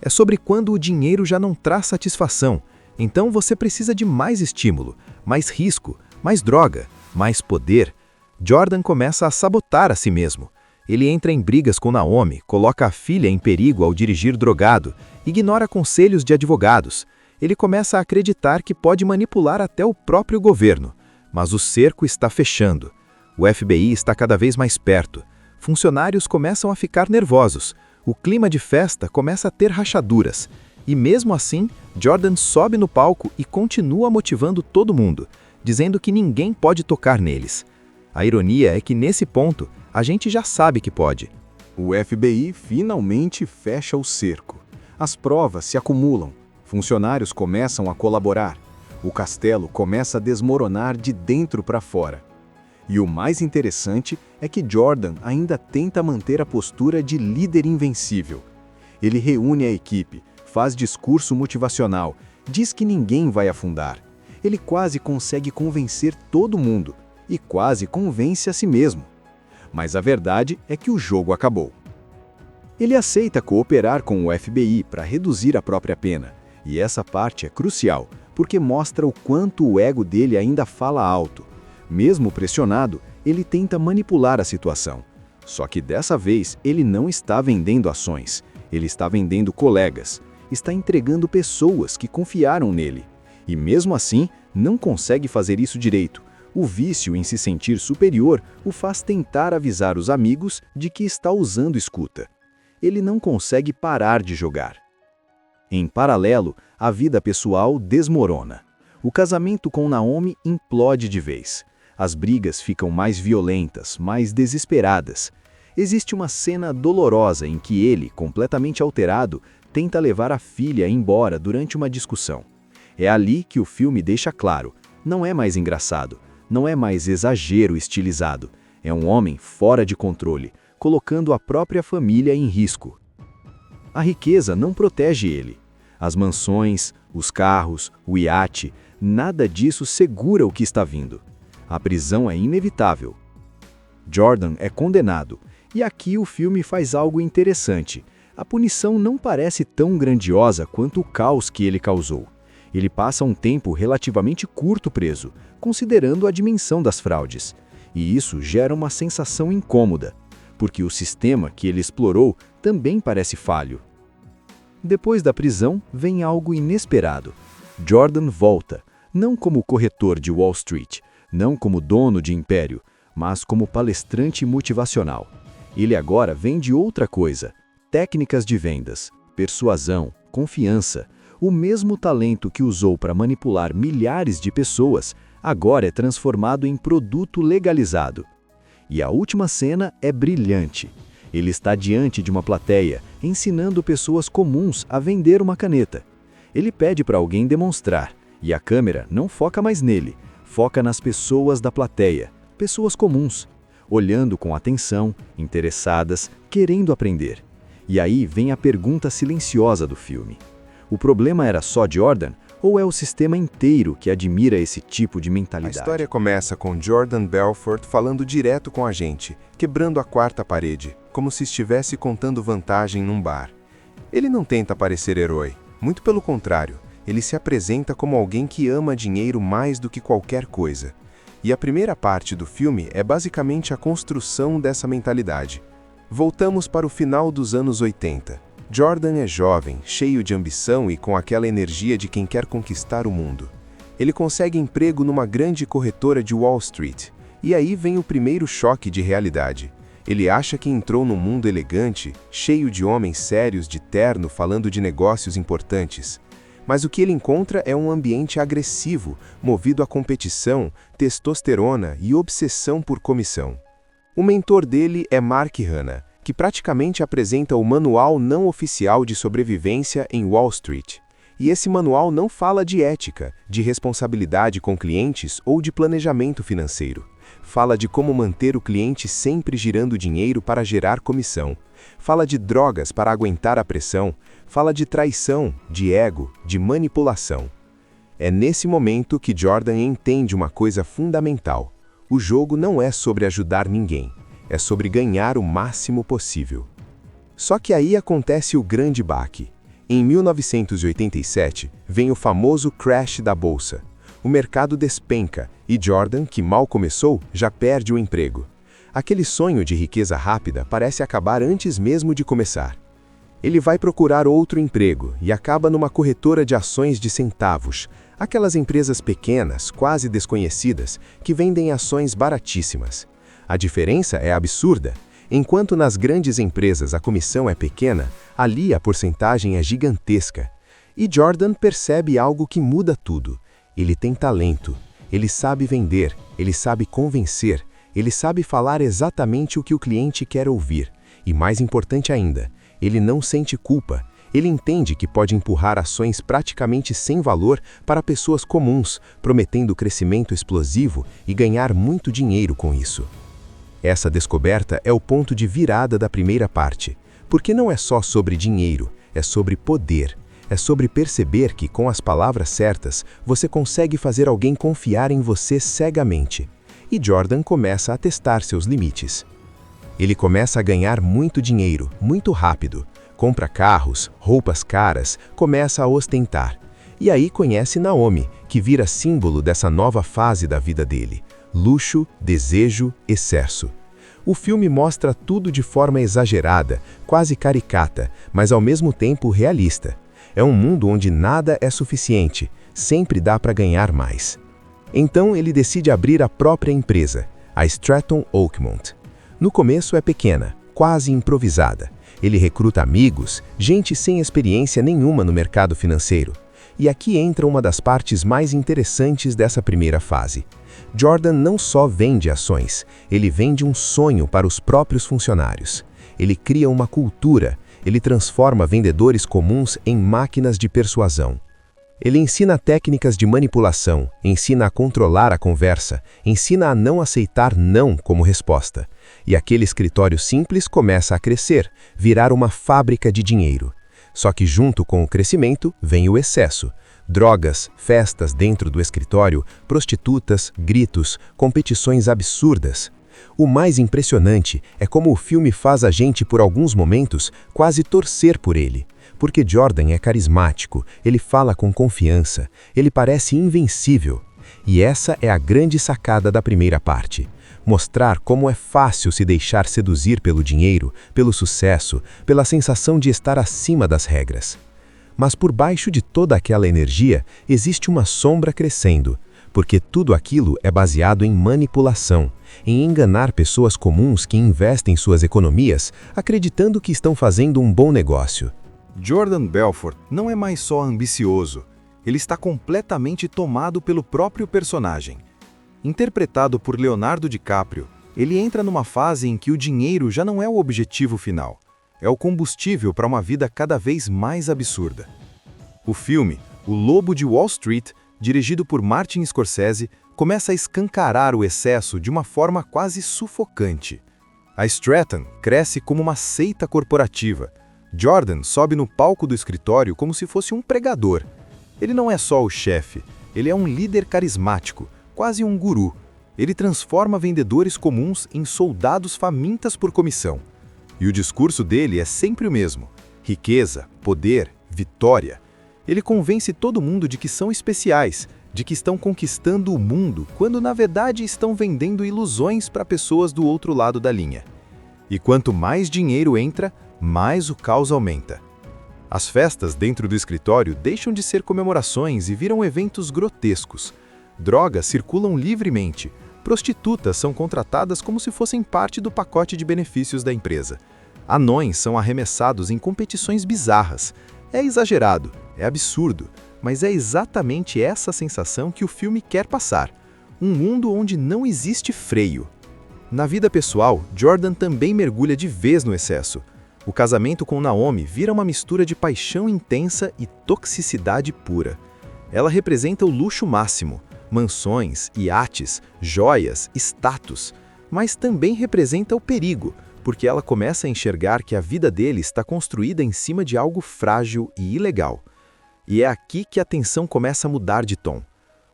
[SPEAKER 3] É sobre quando o dinheiro já não traz satisfação, então você precisa de mais estímulo, mais risco, mais droga, mais poder. Jordan começa a sabotar a si mesmo. Ele entra em brigas com Naomi, coloca a filha em perigo ao dirigir drogado, ignora conselhos de advogados. Ele começa a acreditar que pode manipular até o próprio governo. Mas o cerco está fechando. O FBI está cada vez mais perto. Funcionários começam a ficar nervosos. O clima de festa começa a ter rachaduras. E mesmo assim, Jordan sobe no palco e continua motivando todo mundo, dizendo que ninguém pode tocar neles. A ironia é que nesse ponto, a gente já sabe que pode.
[SPEAKER 4] O FBI finalmente fecha o cerco. As provas se acumulam. Funcionários começam a colaborar. O castelo começa a desmoronar de dentro para fora. E o mais interessante é que Jordan ainda tenta manter a postura de líder invencível. Ele reúne a equipe, faz discurso motivacional, diz que ninguém vai afundar. Ele quase consegue convencer todo mundo e quase convence a si mesmo. Mas a verdade é que o jogo acabou. Ele aceita cooperar com o FBI para reduzir a própria pena, e essa parte é crucial, porque mostra o quanto o ego dele ainda fala alto. Mesmo pressionado, ele tenta manipular a situação. Só que dessa vez ele não está vendendo ações, ele está vendendo colegas, está entregando pessoas que confiaram nele. E mesmo assim, não consegue fazer isso direito. O vício em se sentir superior o faz tentar avisar os amigos de que está usando escuta. Ele não consegue parar de jogar. Em paralelo, a vida pessoal desmorona. O casamento com Naomi implode de vez. As brigas ficam mais violentas, mais desesperadas. Existe uma cena dolorosa em que ele, completamente alterado, tenta levar a filha embora durante uma discussão. É ali que o filme deixa claro, não é mais engraçado, não é mais exagero estilizado, é um homem fora de controle, colocando a própria família em risco. A riqueza não protege ele. As mansões, os carros, o iate, nada disso segura o que está vindo. A prisão é inevitável. Jordan é condenado, e aqui o filme faz algo interessante. A punição não parece tão grandiosa quanto o caos que ele causou. Ele passa um tempo relativamente curto preso, considerando a dimensão das fraudes. E isso gera uma sensação incômoda, porque o sistema que ele explorou também parece falho. Depois da prisão, vem algo inesperado. Jordan volta, não como corretor de Wall Street, não como dono de império, mas como palestrante motivacional. Ele agora vende outra coisa: técnicas de vendas, persuasão, confiança. O mesmo talento que usou para manipular milhares de pessoas, agora é transformado em produto legalizado. E a última cena é brilhante. Ele está diante de uma plateia, ensinando pessoas comuns a vender uma caneta. Ele pede para alguém demonstrar, e a câmera não foca mais nele, foca nas pessoas da plateia, pessoas comuns, olhando com atenção, interessadas, querendo aprender. E aí vem a pergunta silenciosa do filme. O problema era só Jordan, ou é o sistema inteiro que admira esse tipo de
[SPEAKER 2] A
[SPEAKER 4] mentalidade?
[SPEAKER 2] história começa com Jordan Belfort falando direto com a gente, quebrando a quarta parede, como se estivesse contando vantagem num bar. Ele não tenta parecer herói, muito pelo contrário, ele se apresenta como alguém que ama dinheiro mais do que qualquer coisa. E a primeira parte do filme é basicamente a construção dessa mentalidade. Voltamos para o final dos anos 80. Jordan é jovem, cheio de ambição e com aquela energia de quem quer conquistar o mundo. Ele consegue emprego numa grande corretora de Wall Street. E aí vem o primeiro choque de realidade. Ele acha que entrou num mundo elegante, cheio de homens sérios de terno falando de negócios importantes. Mas o que ele encontra é um ambiente agressivo, movido a competição, testosterona e obsessão por comissão. O mentor dele é Mark Hanna, que praticamente apresenta o manual não oficial de sobrevivência em Wall Street. E esse manual não fala de ética, de responsabilidade com clientes ou de planejamento financeiro. Fala de como manter o cliente sempre girando dinheiro para gerar comissão. Fala de drogas para aguentar a pressão. Fala de traição, de ego, de manipulação. É nesse momento que Jordan entende uma coisa fundamental. O jogo não é sobre ajudar ninguém, é sobre ganhar o máximo possível. Só que aí acontece o grande baque. Em 1987, vem o famoso crash da bolsa. O mercado despenca e Jordan, que mal começou, já perde o emprego. Aquele sonho de riqueza rápida parece acabar antes mesmo de começar. Ele vai procurar outro emprego e acaba numa corretora de ações de centavos, aquelas empresas pequenas, quase desconhecidas, que vendem ações baratíssimas. A diferença é absurda. Enquanto nas grandes empresas a comissão é pequena, ali a porcentagem é gigantesca. E Jordan percebe algo que muda tudo. Ele tem talento, ele sabe vender, ele sabe convencer, ele sabe falar exatamente o que o cliente quer ouvir. E mais importante ainda, ele não sente culpa. Ele entende que pode empurrar ações praticamente sem valor para pessoas comuns, prometendo crescimento explosivo e ganhar muito dinheiro com isso. Essa descoberta é o ponto de virada da primeira parte, porque não é só sobre dinheiro, é sobre poder. É sobre perceber que, com as palavras certas, você consegue fazer alguém confiar em você cegamente. E Jordan começa a testar seus limites. Ele começa a ganhar muito dinheiro, muito rápido. Compra carros, roupas caras, começa a ostentar. E aí conhece Naomi, que vira símbolo dessa nova fase da vida dele. Luxo, desejo, excesso. O filme mostra tudo de forma exagerada, quase caricata, mas ao mesmo tempo realista. É um mundo onde nada é suficiente, sempre dá para ganhar mais. Então ele decide abrir a própria empresa, a Stratton Oakmont. No começo é pequena, quase improvisada. Ele recruta amigos, gente sem experiência nenhuma no mercado financeiro. E aqui entra uma das partes mais interessantes dessa primeira fase. Jordan não só vende ações, ele vende um sonho para os próprios funcionários. Ele cria uma cultura. Ele transforma vendedores comuns em máquinas de persuasão. Ele ensina técnicas de manipulação, ensina a controlar a conversa, ensina a não aceitar não como resposta. E aquele escritório simples começa a crescer, virar uma fábrica de dinheiro. Só que junto com o crescimento vem o excesso. Drogas, festas dentro do escritório, prostitutas, gritos, competições absurdas. O mais impressionante é como o filme faz a gente, por alguns momentos, quase torcer por ele. Porque Jordan é carismático, ele fala com confiança, ele parece invencível. E essa é a grande sacada da primeira parte. Mostrar como é fácil se deixar seduzir pelo dinheiro, pelo sucesso, pela sensação de estar acima das regras. Mas por baixo de toda aquela energia, existe uma sombra crescendo. Porque tudo aquilo é baseado em manipulação, em enganar pessoas comuns que investem suas economias acreditando que estão fazendo um bom negócio.
[SPEAKER 3] Jordan Belfort não é mais só ambicioso, ele está completamente tomado pelo próprio personagem. Interpretado por Leonardo DiCaprio, ele entra numa fase em que o dinheiro já não é o objetivo final, é o combustível para uma vida cada vez mais absurda. O filme, O Lobo de Wall Street, dirigido por Martin Scorsese, começa a escancarar o excesso de uma forma quase sufocante. A Stratton cresce como uma seita corporativa. Jordan sobe no palco do escritório como se fosse um pregador. Ele não é só o chefe, ele é um líder carismático, quase um guru. Ele transforma vendedores comuns em soldados famintas por comissão. E o discurso dele é sempre o mesmo: Riqueza, poder, vitória. Ele convence todo mundo de que são especiais, de que estão conquistando o mundo, quando na verdade estão vendendo ilusões para pessoas do outro lado da linha. E quanto mais dinheiro entra, mais o caos aumenta. As festas dentro do escritório deixam de ser comemorações e viram eventos grotescos. Drogas circulam livremente. Prostitutas são contratadas como se fossem parte do pacote de benefícios da empresa. Anões são arremessados em competições bizarras. É exagerado, é absurdo, mas é exatamente essa sensação que o filme quer passar. Um mundo onde não existe freio. Na vida pessoal, Jordan também mergulha de vez no excesso. O casamento com Naomi vira uma mistura de paixão intensa e toxicidade pura. Ela representa o luxo máximo, mansões, iates, joias, status, mas também representa o perigo, porque ela começa a enxergar que a vida dele está construída em cima de algo frágil e ilegal. E é aqui que a tensão começa a mudar de tom.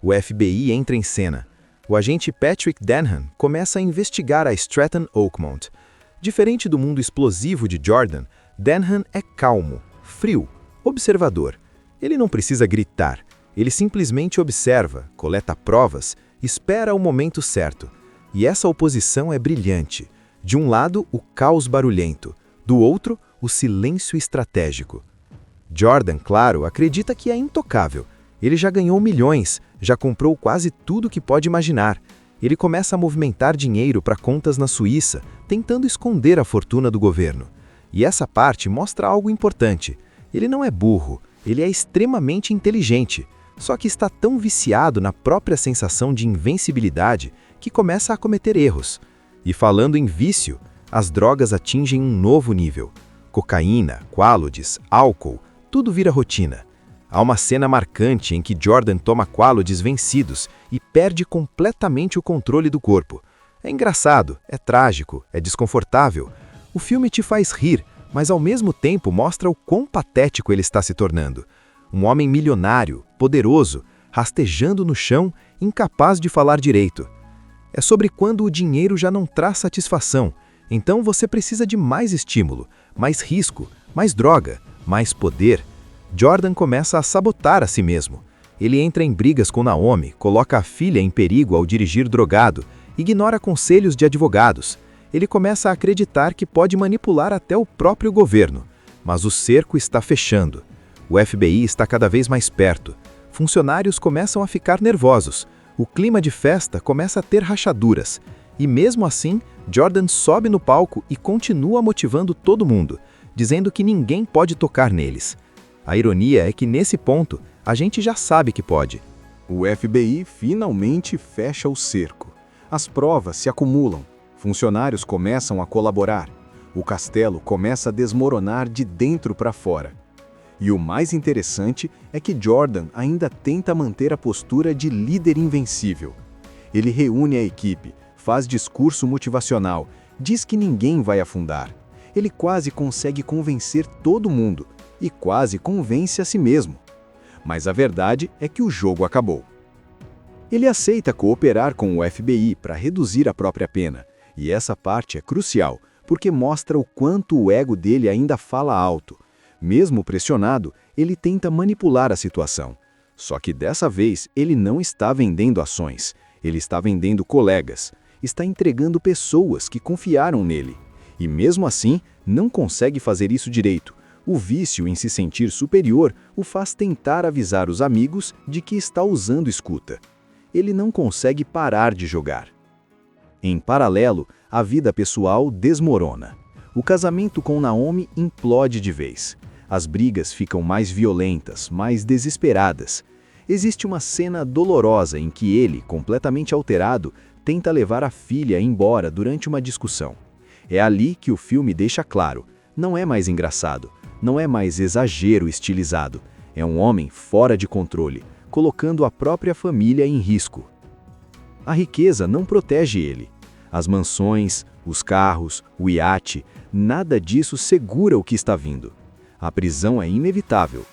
[SPEAKER 3] O FBI entra em cena. O agente Patrick Denham começa a investigar a Stratton Oakmont. Diferente do mundo explosivo de Jordan, Denham é calmo, frio, observador. Ele não precisa gritar. Ele simplesmente observa, coleta provas, espera o momento certo. E essa oposição é brilhante. De um lado, o caos barulhento. Do outro, o silêncio estratégico. Jordan, claro, acredita que é intocável. Ele já ganhou milhões, já comprou quase tudo que pode imaginar. Ele começa a movimentar dinheiro para contas na Suíça, tentando esconder a fortuna do governo. E essa parte mostra algo importante. Ele não é burro, ele é extremamente inteligente, só que está tão viciado na própria sensação de invencibilidade que começa a cometer erros. E falando em vício, as drogas atingem um novo nível. Cocaína, quaaludes, álcool, tudo vira rotina. Há uma cena marcante em que Jordan toma quaaludes vencidos e perde completamente o controle do corpo. É engraçado, é trágico, é desconfortável. O filme te faz rir, mas ao mesmo tempo mostra o quão patético ele está se tornando. Um homem milionário, poderoso, rastejando no chão, incapaz de falar direito. É sobre quando o dinheiro já não traz satisfação, então você precisa de mais estímulo, mais risco, mais droga, mais poder. Jordan começa a sabotar a si mesmo. Ele entra em brigas com Naomi, coloca a filha em perigo ao dirigir drogado, ignora conselhos de advogados. Ele começa a acreditar que pode manipular até o próprio governo. Mas o cerco está fechando. O FBI está cada vez mais perto. Funcionários começam a ficar nervosos. O clima de festa começa a ter rachaduras. E mesmo assim, Jordan sobe no palco e continua motivando todo mundo, dizendo que ninguém pode tocar neles. A ironia é que nesse ponto, a gente já sabe que pode.
[SPEAKER 4] O FBI finalmente fecha o cerco. As provas se acumulam. Funcionários começam a colaborar. O castelo começa a desmoronar de dentro para fora. E o mais interessante é que Jordan ainda tenta manter a postura de líder invencível. Ele reúne a equipe, faz discurso motivacional, diz que ninguém vai afundar. Ele quase consegue convencer todo mundo. E quase convence a si mesmo. Mas a verdade é que o jogo acabou. Ele aceita cooperar com o FBI para reduzir a própria pena, e essa parte é crucial, porque mostra o quanto o ego dele ainda fala alto. Mesmo pressionado, ele tenta manipular a situação. Só que dessa vez ele não está vendendo ações, ele está vendendo colegas, está entregando pessoas que confiaram nele. E mesmo assim, não consegue fazer isso direito. O vício em se sentir superior o faz tentar avisar os amigos de que está usando escuta. Ele não consegue parar de jogar. Em paralelo, a vida pessoal desmorona. O casamento com Naomi implode de vez. As brigas ficam mais violentas, mais desesperadas. Existe uma cena dolorosa em que ele, completamente alterado, tenta levar a filha embora durante uma discussão. É ali que o filme deixa claro, não é mais engraçado. Não é mais exagero estilizado, é um homem fora de controle, colocando a própria família em risco. A riqueza não protege ele. As mansões, os carros, o iate, nada disso segura o que está vindo. A prisão é inevitável.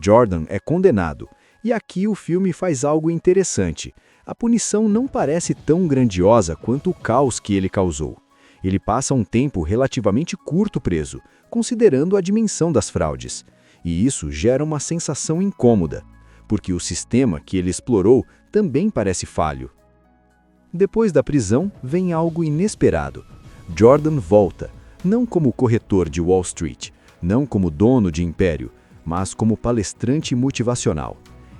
[SPEAKER 4] Jordan é condenado, e aqui o filme faz algo interessante. A punição não parece tão grandiosa quanto o caos que ele causou. Ele passa um tempo relativamente curto preso, considerando a dimensão das fraudes. E isso gera uma sensação incômoda, porque o sistema que ele explorou também parece falho. Depois da prisão, vem algo inesperado. Jordan volta, não como corretor de Wall Street, não como dono de império, mas como palestrante motivacional.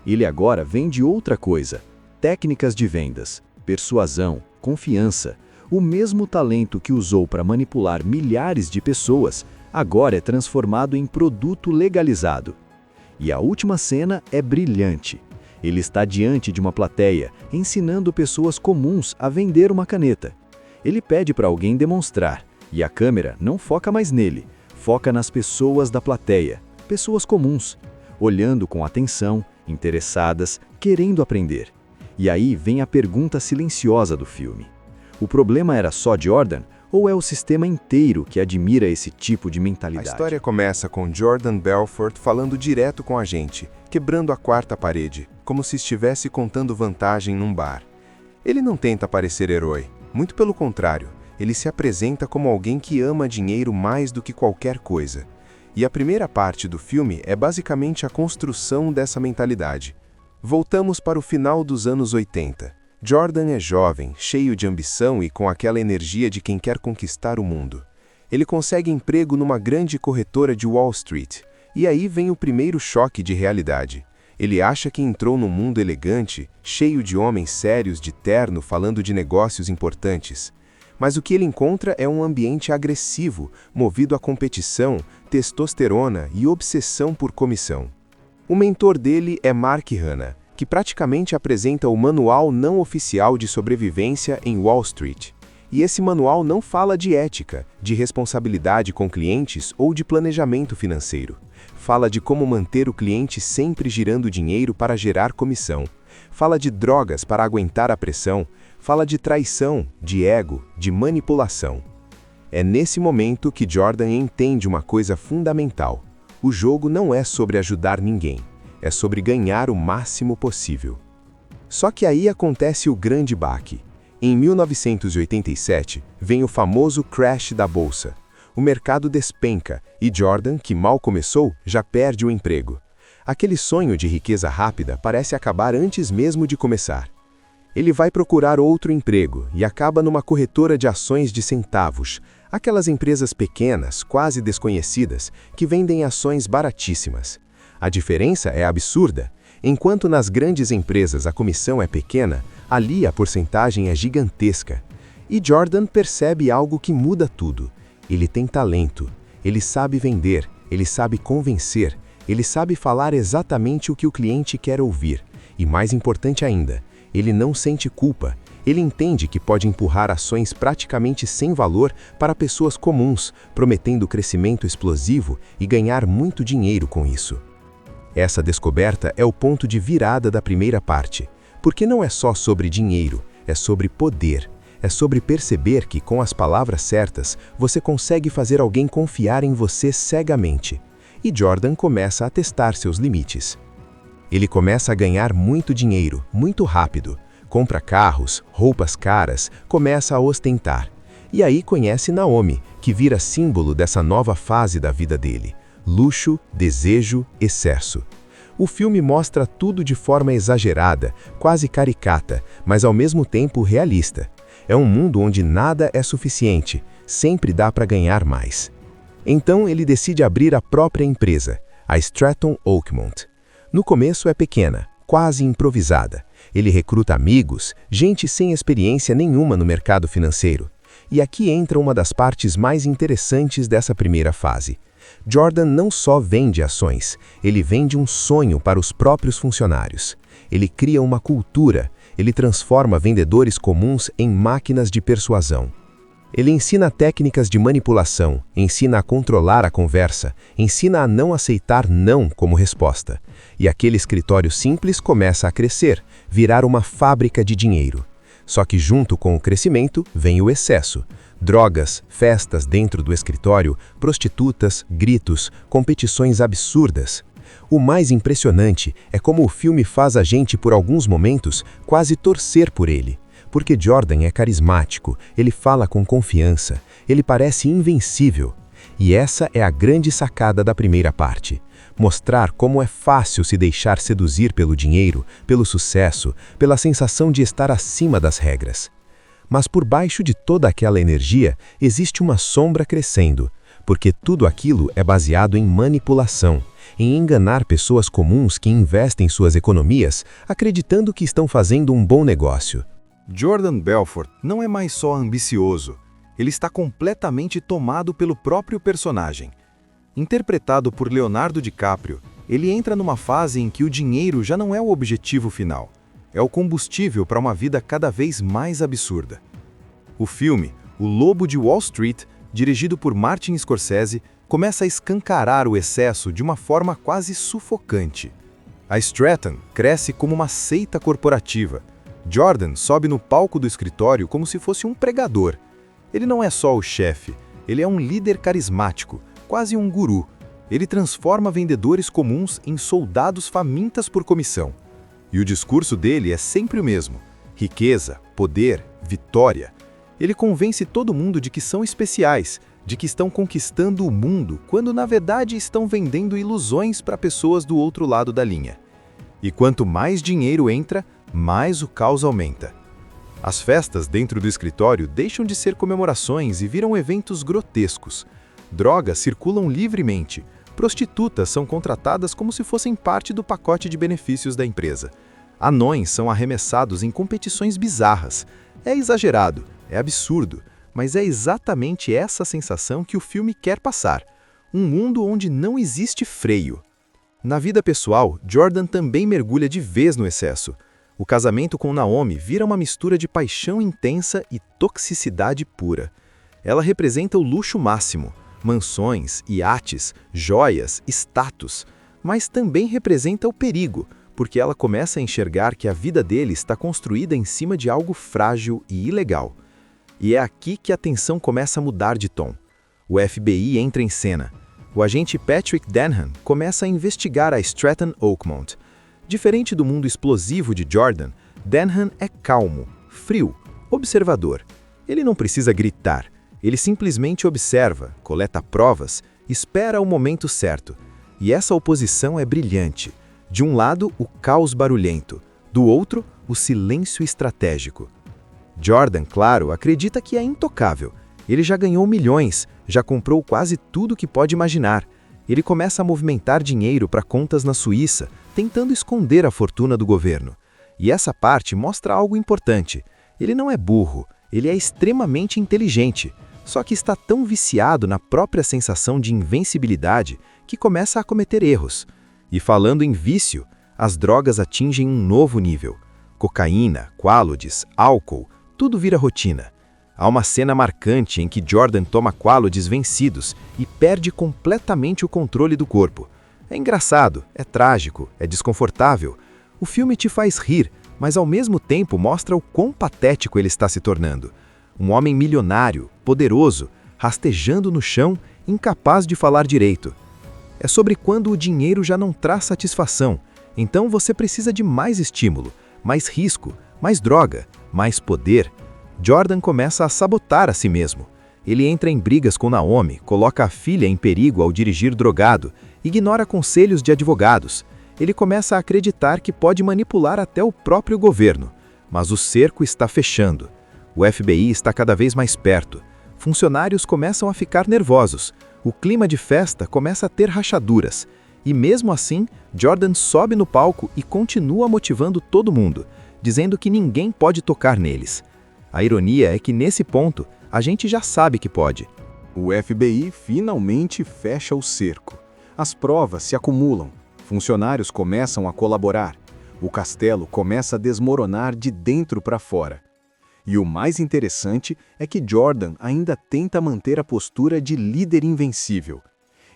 [SPEAKER 4] Ele agora vende outra coisa: técnicas de vendas, persuasão, confiança. O mesmo talento que usou para manipular milhares de pessoas, agora é transformado em produto legalizado. E a última cena é brilhante. Ele está diante de uma plateia, ensinando pessoas comuns a vender uma caneta. Ele pede para alguém demonstrar, e a câmera não foca mais nele, foca nas pessoas da plateia, pessoas comuns, olhando com atenção, interessadas, querendo aprender. E aí vem a pergunta silenciosa do filme. O problema era só Jordan, ou é o sistema inteiro que admira esse tipo de mentalidade?
[SPEAKER 2] A história começa com Jordan Belfort falando direto com a gente, quebrando a quarta parede, como se estivesse contando vantagem num bar. Ele não tenta parecer herói, muito pelo contrário, ele se apresenta como alguém que ama dinheiro mais do que qualquer coisa. E a primeira parte do filme é basicamente a construção dessa mentalidade. Voltamos para o final dos anos 80. Jordan é jovem, cheio de ambição e com aquela energia de quem quer conquistar o mundo. Ele consegue emprego numa grande corretora de Wall Street. E aí vem o primeiro choque de realidade. Ele acha que entrou num mundo elegante, cheio de homens sérios de terno falando de negócios importantes. Mas o que ele encontra é um ambiente agressivo, movido a competição, testosterona e obsessão por comissão. O mentor dele é Mark Hanna, que praticamente apresenta o manual não oficial de sobrevivência em Wall Street. E esse manual não fala de ética, de responsabilidade com clientes ou de planejamento financeiro. Fala de como manter o cliente sempre girando dinheiro para gerar comissão. Fala de drogas para aguentar a pressão. Fala de traição, de ego, de manipulação. É nesse momento que Jordan entende uma coisa fundamental. O jogo não é sobre ajudar ninguém. É sobre ganhar o máximo possível. Só que aí acontece o grande baque. Em 1987, vem o famoso crash da bolsa. O mercado despenca e Jordan, que mal começou, já perde o emprego. Aquele sonho de riqueza rápida parece acabar antes mesmo de começar. Ele vai procurar outro emprego e acaba numa corretora de ações de centavos, aquelas empresas pequenas, quase desconhecidas, que vendem ações baratíssimas. A diferença é absurda. Enquanto nas grandes empresas a comissão é pequena, ali a porcentagem é gigantesca. E Jordan percebe algo que muda tudo. Ele tem talento, ele sabe vender, ele sabe convencer, ele sabe falar exatamente o que o cliente quer ouvir. E mais importante ainda, ele não sente culpa. Ele entende que pode empurrar ações praticamente sem valor para pessoas comuns, prometendo crescimento explosivo e ganhar muito dinheiro com isso. Essa descoberta é o ponto de virada da primeira parte, porque não é só sobre dinheiro, é sobre poder, é sobre perceber que com as palavras certas você consegue fazer alguém confiar em você cegamente. E Jordan começa a testar seus limites. Ele começa a ganhar muito dinheiro, muito rápido, compra carros, roupas caras, começa a ostentar. E aí conhece Naomi, que vira símbolo dessa nova fase da vida dele. Luxo, desejo, excesso. O filme mostra tudo de forma exagerada, quase caricata, mas ao mesmo tempo realista. É um mundo onde nada é suficiente, sempre dá para ganhar mais. Então ele decide abrir a própria empresa, a Stratton Oakmont. No começo é pequena, quase improvisada. Ele recruta amigos, gente sem experiência nenhuma no mercado financeiro. E aqui entra uma das partes mais interessantes dessa primeira fase. Jordan não só vende ações, ele vende um sonho para os próprios funcionários. Ele cria uma cultura, ele transforma vendedores comuns em máquinas de persuasão. Ele ensina técnicas de manipulação, ensina a controlar a conversa, ensina a não aceitar não como resposta. E aquele escritório simples começa a crescer, virar uma fábrica de dinheiro. Só que junto com o crescimento vem o excesso. Drogas, festas dentro do escritório, prostitutas, gritos, competições absurdas. O mais impressionante é como o filme faz a gente, por alguns momentos, quase torcer por ele. Porque Jordan é carismático, ele fala com confiança, ele parece invencível. E essa é a grande sacada da primeira parte. Mostrar como é fácil se deixar seduzir pelo dinheiro, pelo sucesso, pela sensação de estar acima das regras. Mas por baixo de toda aquela energia, existe uma sombra crescendo, porque tudo aquilo é baseado em manipulação, em enganar pessoas comuns que investem suas economias acreditando que estão fazendo um bom negócio.
[SPEAKER 3] Jordan Belfort não é mais só ambicioso, ele está completamente tomado pelo próprio personagem. Interpretado por Leonardo DiCaprio, ele entra numa fase em que o dinheiro já não é o objetivo final, é o combustível para uma vida cada vez mais absurda. O filme, O Lobo de Wall Street, dirigido por Martin Scorsese, começa a escancarar o excesso de uma forma quase sufocante. A Stratton cresce como uma seita corporativa. Jordan sobe no palco do escritório como se fosse um pregador. Ele não é só o chefe, ele é um líder carismático, quase um guru. Ele transforma vendedores comuns em soldados famintas por comissão. E o discurso dele é sempre o mesmo: riqueza, poder, vitória. Ele convence todo mundo de que são especiais, de que estão conquistando o mundo, quando na verdade estão vendendo ilusões para pessoas do outro lado da linha. E quanto mais dinheiro entra, mais o caos aumenta. As festas dentro do escritório deixam de ser comemorações e viram eventos grotescos. Drogas circulam livremente. Prostitutas são contratadas como se fossem parte do pacote de benefícios da empresa. Anões são arremessados em competições bizarras. É exagerado, é absurdo, mas é exatamente essa sensação que o filme quer passar. Um mundo onde não existe freio. Na vida pessoal, Jordan também mergulha de vez no excesso. O casamento com Naomi vira uma mistura de paixão intensa e toxicidade pura. Ela representa o luxo máximo, mansões, iates, joias, status, mas também representa o perigo, porque ela começa a enxergar que a vida dele está construída em cima de algo frágil e ilegal. E é aqui que a tensão começa a mudar de tom. O FBI entra em cena. O agente Patrick Denham começa a investigar a Stratton Oakmont. Diferente do mundo explosivo de Jordan, Denham é calmo, frio, observador. Ele não precisa gritar, ele simplesmente observa, coleta provas, espera o momento certo. E essa oposição é brilhante. De um lado, o caos barulhento, do outro, o silêncio estratégico. Jordan, claro, acredita que é intocável. Ele já ganhou milhões, já comprou quase tudo que pode imaginar. Ele começa a movimentar dinheiro para contas na Suíça, tentando esconder a fortuna do governo. E essa parte mostra algo importante. Ele não é burro, ele é extremamente inteligente, só que está tão viciado na própria sensação de invencibilidade que começa a cometer erros. E falando em vício, as drogas atingem um novo nível. Cocaína, quaaludes, álcool, tudo vira rotina. Há uma cena marcante em que Jordan toma quaaludes vencidos e perde completamente o controle do corpo. É engraçado, é trágico, é desconfortável. O filme te faz rir, mas ao mesmo tempo mostra o quão patético ele está se tornando. Um homem milionário, poderoso, rastejando no chão, incapaz de falar direito. É sobre quando o dinheiro já não traz satisfação, então você precisa de mais estímulo, mais risco, mais droga, mais poder. Jordan começa a sabotar a si mesmo. Ele entra em brigas com Naomi, coloca a filha em perigo ao dirigir drogado, ignora conselhos de advogados. Ele começa a acreditar que pode manipular até o próprio governo. Mas o cerco está fechando. O FBI está cada vez mais perto. Funcionários começam a ficar nervosos. O clima de festa começa a ter rachaduras. E mesmo assim, Jordan sobe no palco e continua motivando todo mundo, dizendo que ninguém pode tocar neles. A ironia é que nesse ponto, a gente já sabe que pode.
[SPEAKER 4] O FBI finalmente fecha o cerco. As provas se acumulam. Funcionários começam a colaborar. O castelo começa a desmoronar de dentro para fora. E o mais interessante é que Jordan ainda tenta manter a postura de líder invencível.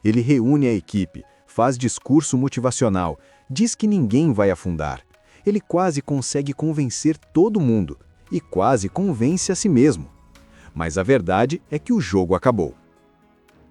[SPEAKER 4] Ele reúne a equipe, faz discurso motivacional, diz que ninguém vai afundar. Ele quase consegue convencer todo mundo e quase convence a si mesmo. Mas a verdade é que o jogo acabou.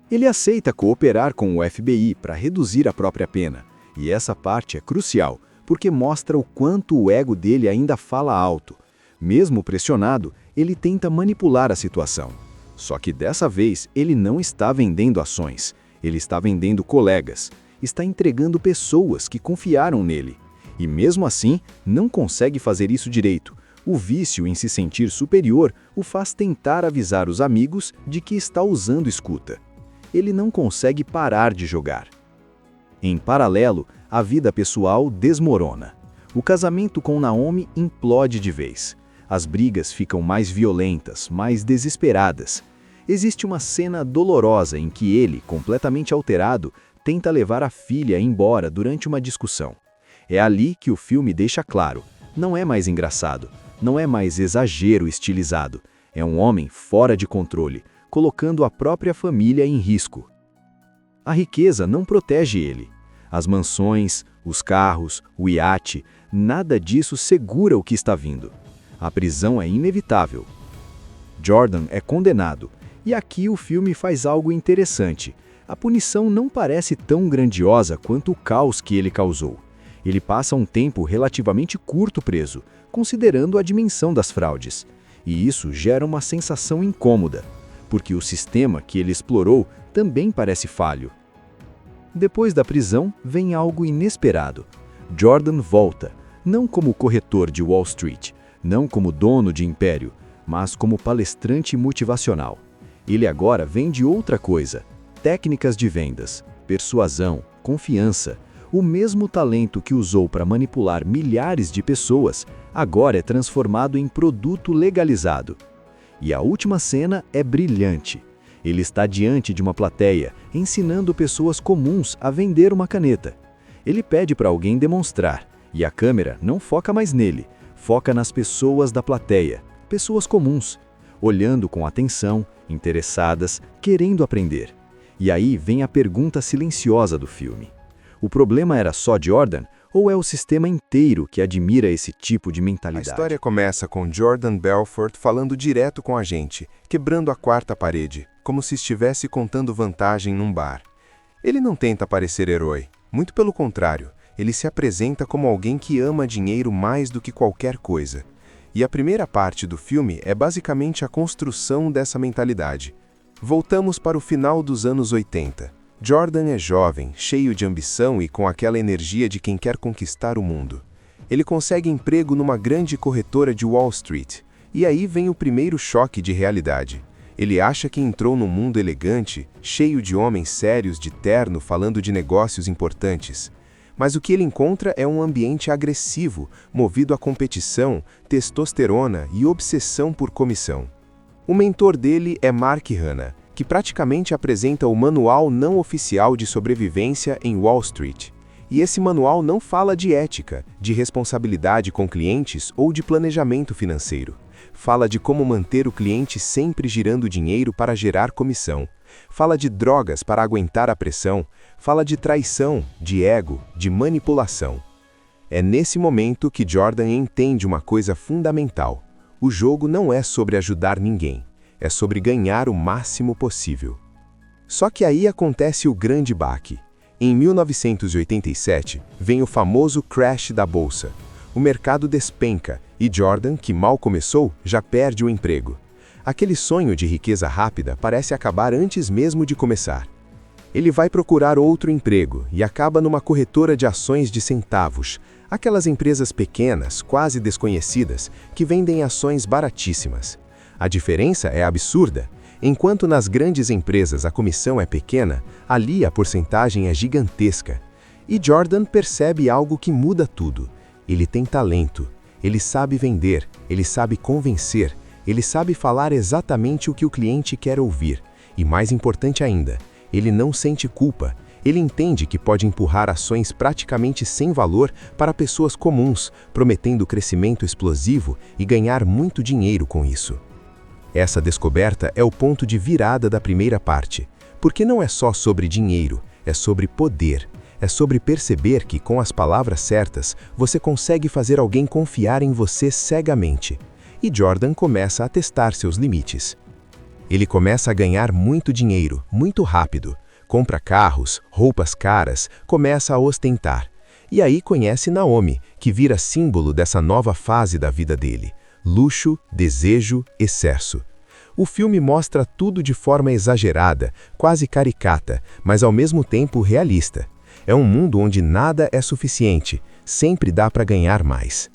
[SPEAKER 4] Ele aceita cooperar com o FBI para reduzir a própria pena, e essa parte é crucial, porque mostra o quanto o ego dele ainda fala alto. Mesmo pressionado, ele tenta manipular a situação. Só que dessa vez ele não está vendendo ações, ele está vendendo colegas, está entregando pessoas que confiaram nele. E mesmo assim, não consegue fazer isso direito. O vício em se sentir superior o faz tentar avisar os amigos de que está usando escuta. Ele não consegue parar de jogar. Em paralelo, a vida pessoal desmorona. O casamento com Naomi implode de vez. As brigas ficam mais violentas, mais desesperadas. Existe uma cena dolorosa em que ele, completamente alterado, tenta levar a filha embora durante uma discussão. É ali que o filme deixa claro, não é mais engraçado, não é mais exagero estilizado, é um homem fora de controle, colocando a própria família em risco. A riqueza não protege ele. As mansões, os carros, o iate, nada disso segura o que está vindo. A prisão é inevitável. Jordan é condenado, e aqui o filme faz algo interessante. A punição não parece tão grandiosa quanto o caos que ele causou. Ele passa um tempo relativamente curto preso, considerando a dimensão das fraudes. E isso gera uma sensação incômoda, porque o sistema que ele explorou também parece falho. Depois da prisão, vem algo inesperado. Jordan volta, não como corretor de Wall Street, não como dono de império, mas como palestrante motivacional. Ele agora vende outra coisa: técnicas de vendas, persuasão, confiança. O mesmo talento que usou para manipular milhares de pessoas, agora é transformado em produto legalizado. E a última cena é brilhante. Ele está diante de uma plateia, ensinando pessoas comuns a vender uma caneta. Ele pede para alguém demonstrar, e a câmera não foca mais nele, foca nas pessoas da plateia, pessoas comuns, olhando com atenção, interessadas, querendo aprender. E aí vem a pergunta silenciosa do filme. O problema era só Jordan, ou é o sistema inteiro que admira esse tipo de mentalidade?
[SPEAKER 2] A história começa com Jordan Belfort falando direto com a gente, quebrando a quarta parede, como se estivesse contando vantagem num bar. Ele não tenta parecer herói, muito pelo contrário, ele se apresenta como alguém que ama dinheiro mais do que qualquer coisa. E a primeira parte do filme é basicamente a construção dessa mentalidade. Voltamos para o final dos anos 80. Jordan é jovem, cheio de ambição e com aquela energia de quem quer conquistar o mundo. Ele consegue emprego numa grande corretora de Wall Street, e aí vem o primeiro choque de realidade. Ele acha que entrou num mundo elegante, cheio de homens sérios de terno falando de negócios importantes. Mas o que ele encontra é um ambiente agressivo, movido a competição, testosterona e obsessão por comissão. O mentor dele é Mark Hanna, que praticamente apresenta o manual não oficial de sobrevivência em Wall Street. E esse manual não fala de ética, de responsabilidade com clientes ou de planejamento financeiro. Fala de como manter o cliente sempre girando dinheiro para gerar comissão. Fala de drogas para aguentar a pressão. Fala de traição, de ego, de manipulação. É nesse momento que Jordan entende uma coisa fundamental. O jogo não é sobre ajudar ninguém. É sobre ganhar o máximo possível. Só que aí acontece o grande baque. Em 1987, vem o famoso crash da bolsa. O mercado despenca e Jordan, que mal começou, já perde o emprego. Aquele sonho de riqueza rápida parece acabar antes mesmo de começar. Ele vai procurar outro emprego e acaba numa corretora de ações de centavos, aquelas empresas pequenas, quase desconhecidas, que vendem ações baratíssimas. A diferença é absurda. Enquanto nas grandes empresas a comissão é pequena, ali a porcentagem é gigantesca. E Jordan percebe algo que muda tudo. Ele tem talento, ele sabe vender, ele sabe convencer, ele sabe falar exatamente o que o cliente quer ouvir. E mais importante ainda, ele não sente culpa. Ele entende que pode empurrar ações praticamente sem valor para pessoas comuns, prometendo crescimento explosivo e ganhar muito dinheiro com isso. Essa descoberta é o ponto de virada da primeira parte, porque não é só sobre dinheiro, é sobre poder, é sobre perceber que com as palavras certas você consegue fazer alguém confiar em você cegamente. E Jordan começa a testar seus limites. Ele começa a ganhar muito dinheiro, muito rápido, compra carros, roupas caras, começa a ostentar. E aí conhece Naomi, que vira símbolo dessa nova fase da vida dele. luxo, desejo, excesso. O filme mostra tudo de forma exagerada, quase caricata, mas ao mesmo tempo realista. É um mundo onde nada é suficiente, sempre dá para ganhar mais.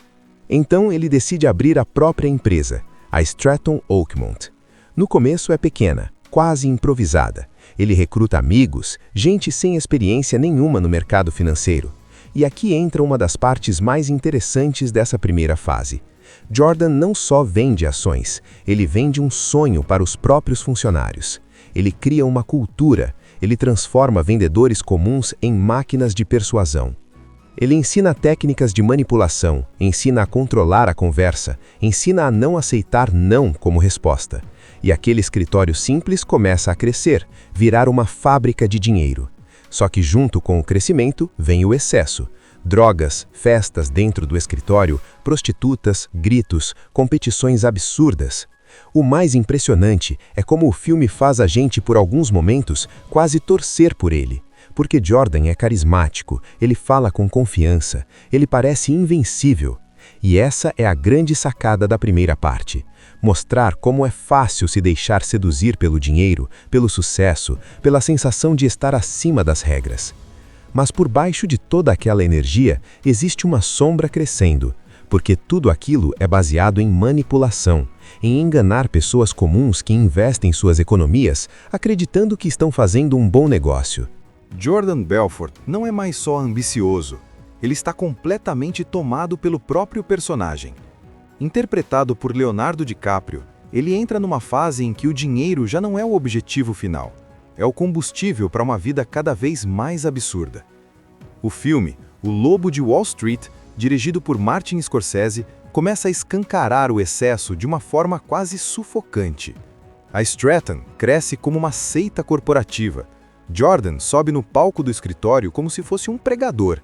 [SPEAKER 2] Então ele decide abrir a própria empresa, a Stratton Oakmont. No começo é pequena, quase improvisada. Ele recruta amigos, gente sem experiência nenhuma no mercado financeiro. E aqui entra uma das partes mais interessantes dessa primeira fase. Jordan não só vende ações, ele vende um sonho para os próprios funcionários. Ele cria uma cultura, ele transforma vendedores comuns em máquinas de persuasão. Ele ensina técnicas de manipulação, ensina a controlar a conversa, ensina a não aceitar não como resposta. E aquele escritório simples começa a crescer, virar uma fábrica de dinheiro. Só que junto com o crescimento vem o excesso. Drogas, festas dentro do escritório, prostitutas, gritos, competições absurdas. O mais impressionante é como o filme faz a gente, por alguns momentos, quase torcer por ele. Porque Jordan é carismático, ele fala com confiança, ele parece invencível. E essa é a grande sacada da primeira parte. Mostrar como é fácil se deixar seduzir pelo dinheiro, pelo sucesso, pela sensação de estar acima das regras. Mas por baixo de toda aquela energia, existe uma sombra crescendo, porque tudo aquilo é baseado em manipulação, em enganar pessoas comuns que investem suas economias acreditando que estão fazendo um bom negócio.
[SPEAKER 3] Jordan Belfort não é mais só ambicioso, ele está completamente tomado pelo próprio personagem. Interpretado por Leonardo DiCaprio, ele entra numa fase em que o dinheiro já não é o objetivo final. É o combustível para uma vida cada vez mais absurda. O filme, O Lobo de Wall Street, dirigido por Martin Scorsese, começa a escancarar o excesso de uma forma quase sufocante. A Stratton cresce como uma seita corporativa. Jordan sobe no palco do escritório como se fosse um pregador.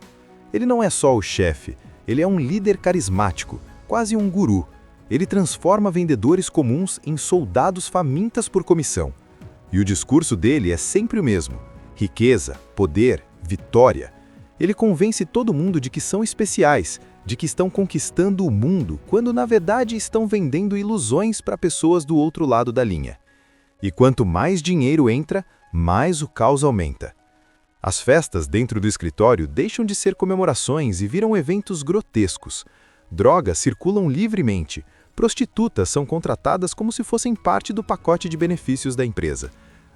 [SPEAKER 3] Ele não é só o chefe, ele é um líder carismático, quase um guru. Ele transforma vendedores comuns em soldados famintas por comissão. E o discurso dele é sempre o mesmo: riqueza, poder, vitória. Ele convence todo mundo de que são especiais, de que estão conquistando o mundo, quando na verdade estão vendendo ilusões para pessoas do outro lado da linha. E quanto mais dinheiro entra, mais o caos aumenta. As festas dentro do escritório deixam de ser comemorações e viram eventos grotescos. Drogas circulam livremente. Prostitutas são contratadas como se fossem parte do pacote de benefícios da empresa.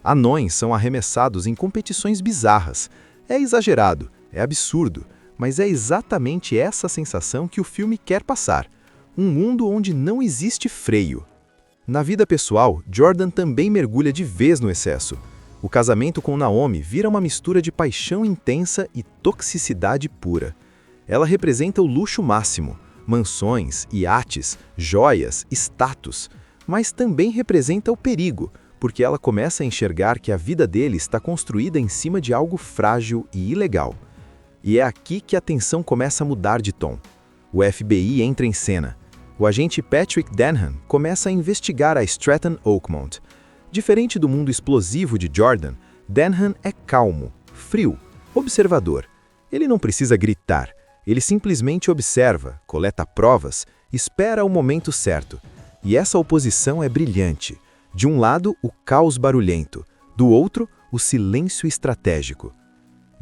[SPEAKER 3] Anões são arremessados em competições bizarras. É exagerado, é absurdo, mas é exatamente essa sensação que o filme quer passar. Um mundo onde não existe freio. Na vida pessoal, Jordan também mergulha de vez no excesso. O casamento com Naomi vira uma mistura de paixão intensa e toxicidade pura. Ela representa o luxo máximo. Mansões, iates, joias, status, mas também representa o perigo, porque ela começa a enxergar que a vida dele está construída em cima de algo frágil e ilegal. E é aqui que a tensão começa a mudar de tom. O FBI entra em cena. O agente Patrick Denham começa a investigar a Stratton Oakmont. Diferente do mundo explosivo de Jordan, Denham é calmo, frio, observador. Ele não precisa gritar. Ele simplesmente observa, coleta provas, espera o momento certo. E essa oposição é brilhante. De um lado, o caos barulhento. Do outro, o silêncio estratégico.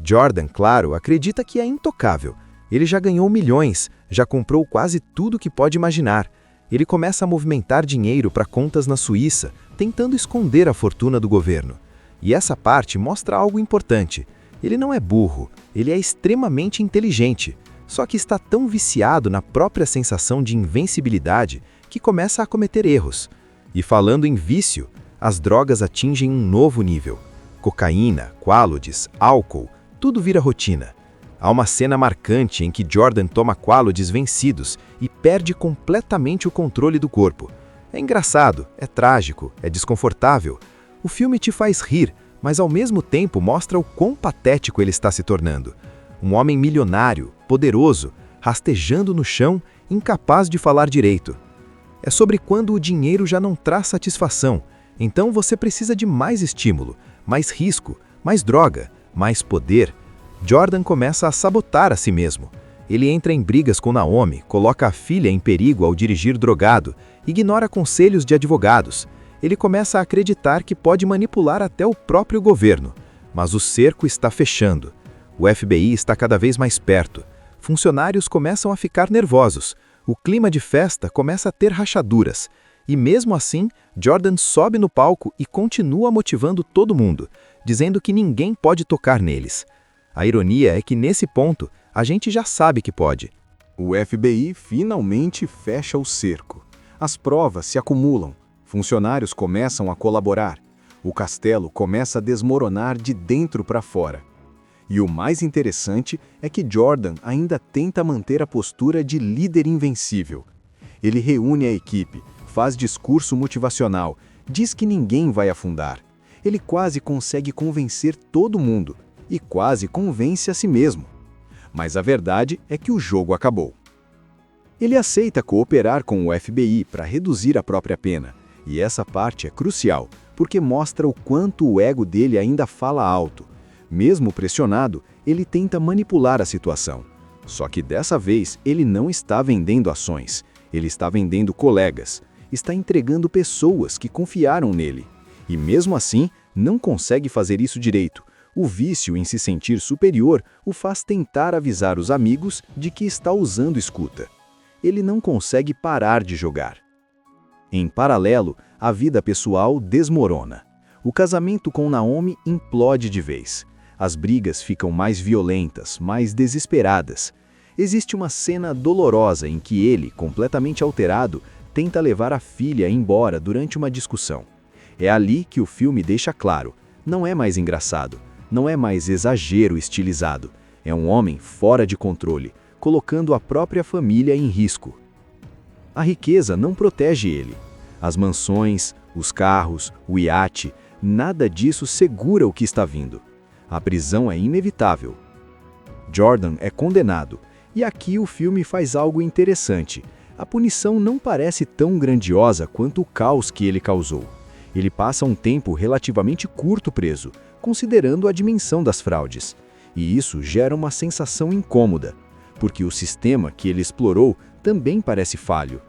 [SPEAKER 3] Jordan, claro, acredita que é intocável. Ele já ganhou milhões, já comprou quase tudo que pode imaginar. Ele começa a movimentar dinheiro para contas na Suíça, tentando esconder a fortuna do governo. E essa parte mostra algo importante. Ele não é burro, ele é extremamente inteligente. Só que está tão viciado na própria sensação de invencibilidade que começa a cometer erros. E falando em vício, as drogas atingem um novo nível. Cocaína, quaaludes, álcool, tudo vira rotina. Há uma cena marcante em que Jordan toma quaaludes vencidos e perde completamente o controle do corpo. É engraçado, é trágico, é desconfortável. O filme te faz rir, mas ao mesmo tempo mostra o quão patético ele está se tornando. Um homem milionário, poderoso, rastejando no chão, incapaz de falar direito. É sobre quando o dinheiro já não traz satisfação, então você precisa de mais estímulo, mais risco, mais droga, mais poder. Jordan começa a sabotar a si mesmo. Ele entra em brigas com Naomi, coloca a filha em perigo ao dirigir drogado, ignora conselhos de advogados. Ele começa a acreditar que pode manipular até o próprio governo. Mas o cerco está fechando. O FBI está cada vez mais perto. Funcionários começam a ficar nervosos. O clima de festa começa a ter rachaduras. E mesmo assim, Jordan sobe no palco e continua motivando todo mundo, dizendo que ninguém pode tocar neles. A ironia é que nesse ponto, a gente já sabe que pode.
[SPEAKER 4] O FBI finalmente fecha o cerco. As provas se acumulam. Funcionários começam a colaborar. O castelo começa a desmoronar de dentro para fora. E o mais interessante é que Jordan ainda tenta manter a postura de líder invencível. Ele reúne a equipe, faz discurso motivacional, diz que ninguém vai afundar. Ele quase consegue convencer todo mundo e quase convence a si mesmo. Mas a verdade é que o jogo acabou. Ele aceita cooperar com o FBI para reduzir a própria pena, e essa parte é crucial, porque mostra o quanto o ego dele ainda fala alto. Mesmo pressionado, ele tenta manipular a situação. Só que dessa vez ele não está vendendo ações, ele está vendendo colegas, está entregando pessoas que confiaram nele. E mesmo assim, não consegue fazer isso direito. O vício em se sentir superior o faz tentar avisar os amigos de que está usando escuta. Ele não consegue parar de jogar. Em paralelo, a vida pessoal desmorona. O casamento com Naomi implode de vez. As brigas ficam mais violentas, mais desesperadas. Existe uma cena dolorosa em que ele, completamente alterado, tenta levar a filha embora durante uma discussão. É ali que o filme deixa claro, não é mais engraçado, não é mais exagero estilizado, é um homem fora de controle, colocando a própria família em risco. A riqueza não protege ele. As mansões, os carros, o iate, nada disso segura o que está vindo. A prisão é inevitável. Jordan é condenado, e aqui o filme faz algo interessante. A punição não parece tão grandiosa quanto o caos que ele causou. Ele passa um tempo relativamente curto preso, considerando a dimensão das fraudes. E isso gera uma sensação incômoda, porque o sistema que ele explorou também parece falho.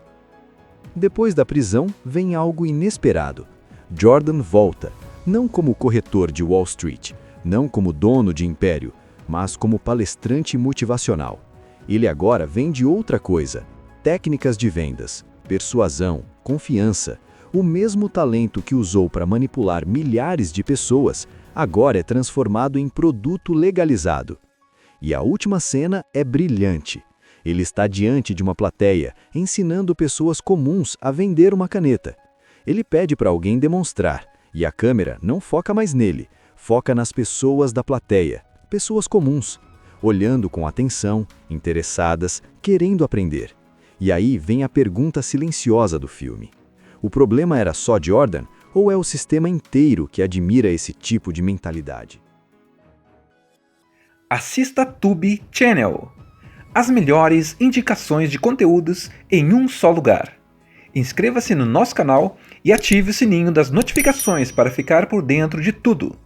[SPEAKER 4] Depois da prisão, vem algo inesperado. Jordan volta, não como corretor de Wall Street, não como dono de império, mas como palestrante motivacional. Ele agora vende outra coisa: técnicas de vendas, persuasão, confiança. O mesmo talento que usou para manipular milhares de pessoas, agora é transformado em produto legalizado. E a última cena é brilhante. Ele está diante de uma plateia, ensinando pessoas comuns a vender uma caneta. Ele pede para alguém demonstrar, e a câmera não foca mais nele, foca nas pessoas da plateia, pessoas comuns, olhando com atenção, interessadas, querendo aprender. E aí vem a pergunta silenciosa do filme. O problema era só Jordan, ou é o sistema inteiro que admira esse tipo de mentalidade?
[SPEAKER 1] Assista Tube Channel. As melhores indicações de conteúdos em um só lugar. Inscreva-se no nosso canal e ative o sininho das notificações para ficar por dentro de tudo.